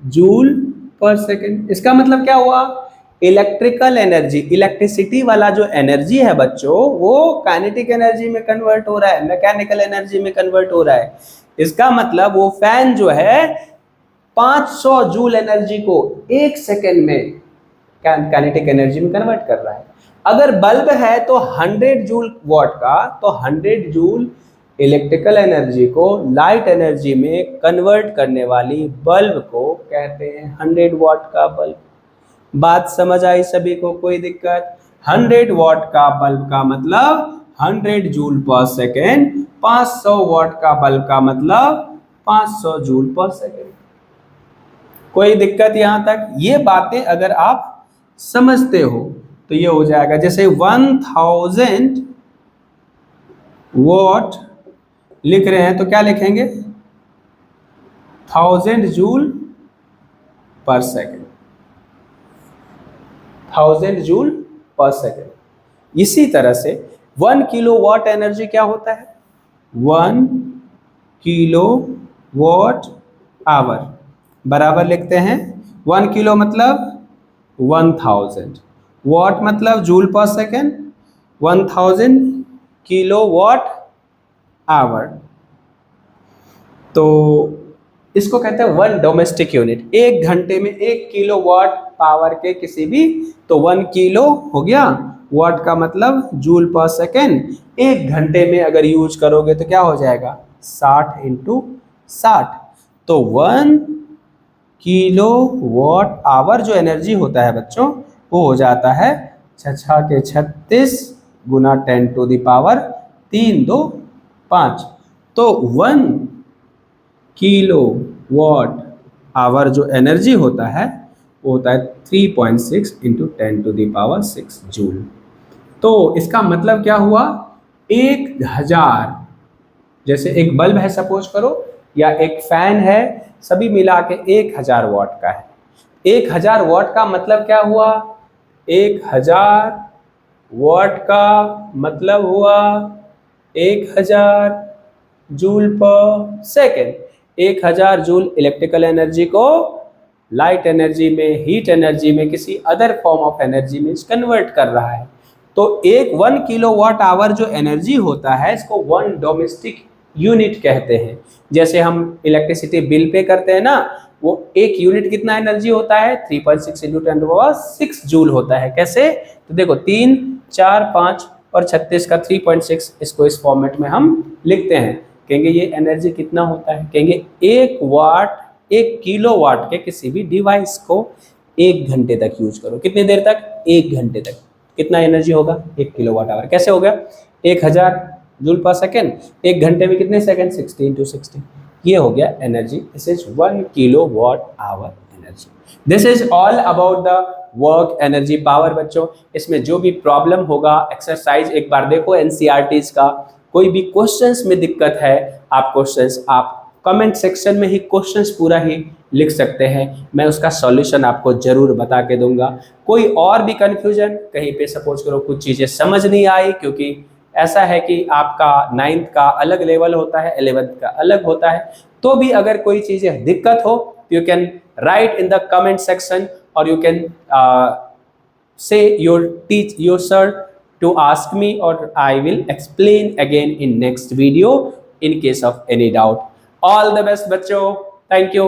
जूल पर सेकेंड। इसका मतलब क्या हुआ? इलेक्ट्रिकल एनर्जी, इलेक्ट्रिसिटी वाला जो एनर्जी है बच्चों, वो काइनेटिक एनर्जी में कन्वर्ट हो रहा है, मैकेनिकल एनर्जी में कन्वर्ट हो रहा है। इसका मतलब वो फैन जो है 500 जूल एनर्जी को 1 सेकेंड में काइनेटिक एनर्जी में कन्वर्ट कर रहा है। अगर बल्ब है तो 100 जूल वॉट का, तो 100 जूल इलेक्ट्रिकल एनर्जी को लाइट एनर्जी में कन्वर्ट करने वाली बल्ब को कहते हैं 100 वॉट का बल्ब। बात समझ आई सभी को? कोई दिक्कत? 100 वॉट का बल्ब का मतलब 100 जूल पर सेकेंड, 500 वॉट का बल्ब का मतलब 500 जूल पर सेकेंड। कोई दिक्कत यहां तक? ये बातें अगर आप समझते हो तो ये हो जाएगा। जैसे 1000 वॉट लिख रहे हैं तो क्या लिखेंगे? 1000 joule per second, 1000 joule per second. इसी तरह से 1 किलो वॉट एनर्जी क्या होता है? 1 किलो वॉट आवर बराबर लिखते हैं। 1 किलो मतलब 1000, वॉट मतलब joule per second, 1000 kilo watt hour. तो इसको कहते हैं 1 डोमेस्टिक यूनिट। 1 घंटे में 1 किलो वॉट पावर के किसी भी, तो 1 किलो हो गया, वॉट का मतलब जूल पर सेकेंड। 1 घंटे में अगर यूज करोगे तो क्या हो जाएगा? 60 इंटू 60। तो 1 किलो वॉट आवर जो एनर्जी होता है बच्चों, वो हो जाता है 6 के 36 गुना 10 टू द पावर 3 2 5। तो 1 किलो वॉट आवर जो एनर्जी होता है वो होता है 3.6 into 10 to the power 6 joule. तो इसका मतलब क्या हुआ? 1000, जैसे एक बल्ब है सपोज करो, या एक फैन है, सभी मिला के 1000 वॉट का है। 1000 वॉट का मतलब क्या हुआ? 1000 वॉट का मतलब हुआ 1000 joule per second. 1000 joule electrical energy को लाइट एनर्जी में, हीट एनर्जी में, किसी अदर फॉर्म ऑफ एनर्जी में कन्वर्ट कर रहा है। तो 1 किलो वॉट आवर जो एनर्जी होता है इसको 1 डोमेस्टिक यूनिट कहते हैं। जैसे हम इलेक्ट्रिसिटी बिल पे करते हैं ना, वो 1 यूनिट कितना एनर्जी होता है? 3.6 इंटू 10 टू पावर 6 जूल होता है। कैसे? तो देखो 3 4 5 और 36 का 3.6, इसको इस फॉर्मेट में हम लिखते हैं। कहेंगे ये एनर्जी कितना होता है? कहेंगे 1 किलो वाट के किसी भी डिवाइस को 1 घंटे तक यूज करो। कितनी देर तक? 1 घंटे तक। कितना एनर्जी होगा? 1 किलो वाट आवर। कैसे हो गया? 1000 जूल पर सेकेंड। 1 घंटे में कितने सेकेंड? 60 इंटू 60। ये हो गया energy, this is 1 kilowatt hour energy. This is all about the work energy power बच्चों। इसमें जो भी प्रॉब्लम होगा एक्सरसाइज एक बार देखो एनसीईआरटीज का, कोई भी क्वेश्चंस में दिक्कत है आप क्वेश्चंस आप कमेंट सेक्शन में ही क्वेश्चंस पूरा ही लिख सकते हैं, मैं उसका सॉल्यूशन आपको जरूर बता के दूंगा। कोई और भी कंफ्यूजन कहीं पे सपोज करो कुछ चीजें समझ नहीं आई, क्योंकि ऐसा है कि आपका 9th का अलग लेवल होता है, 11th का अलग होता है, तो भी अगर कोई चीजें दिक्कत हो you can write in the comment section और you can say your sir to ask me or I will explain again in next video in case of any doubt. All the best बच्चों, thank you.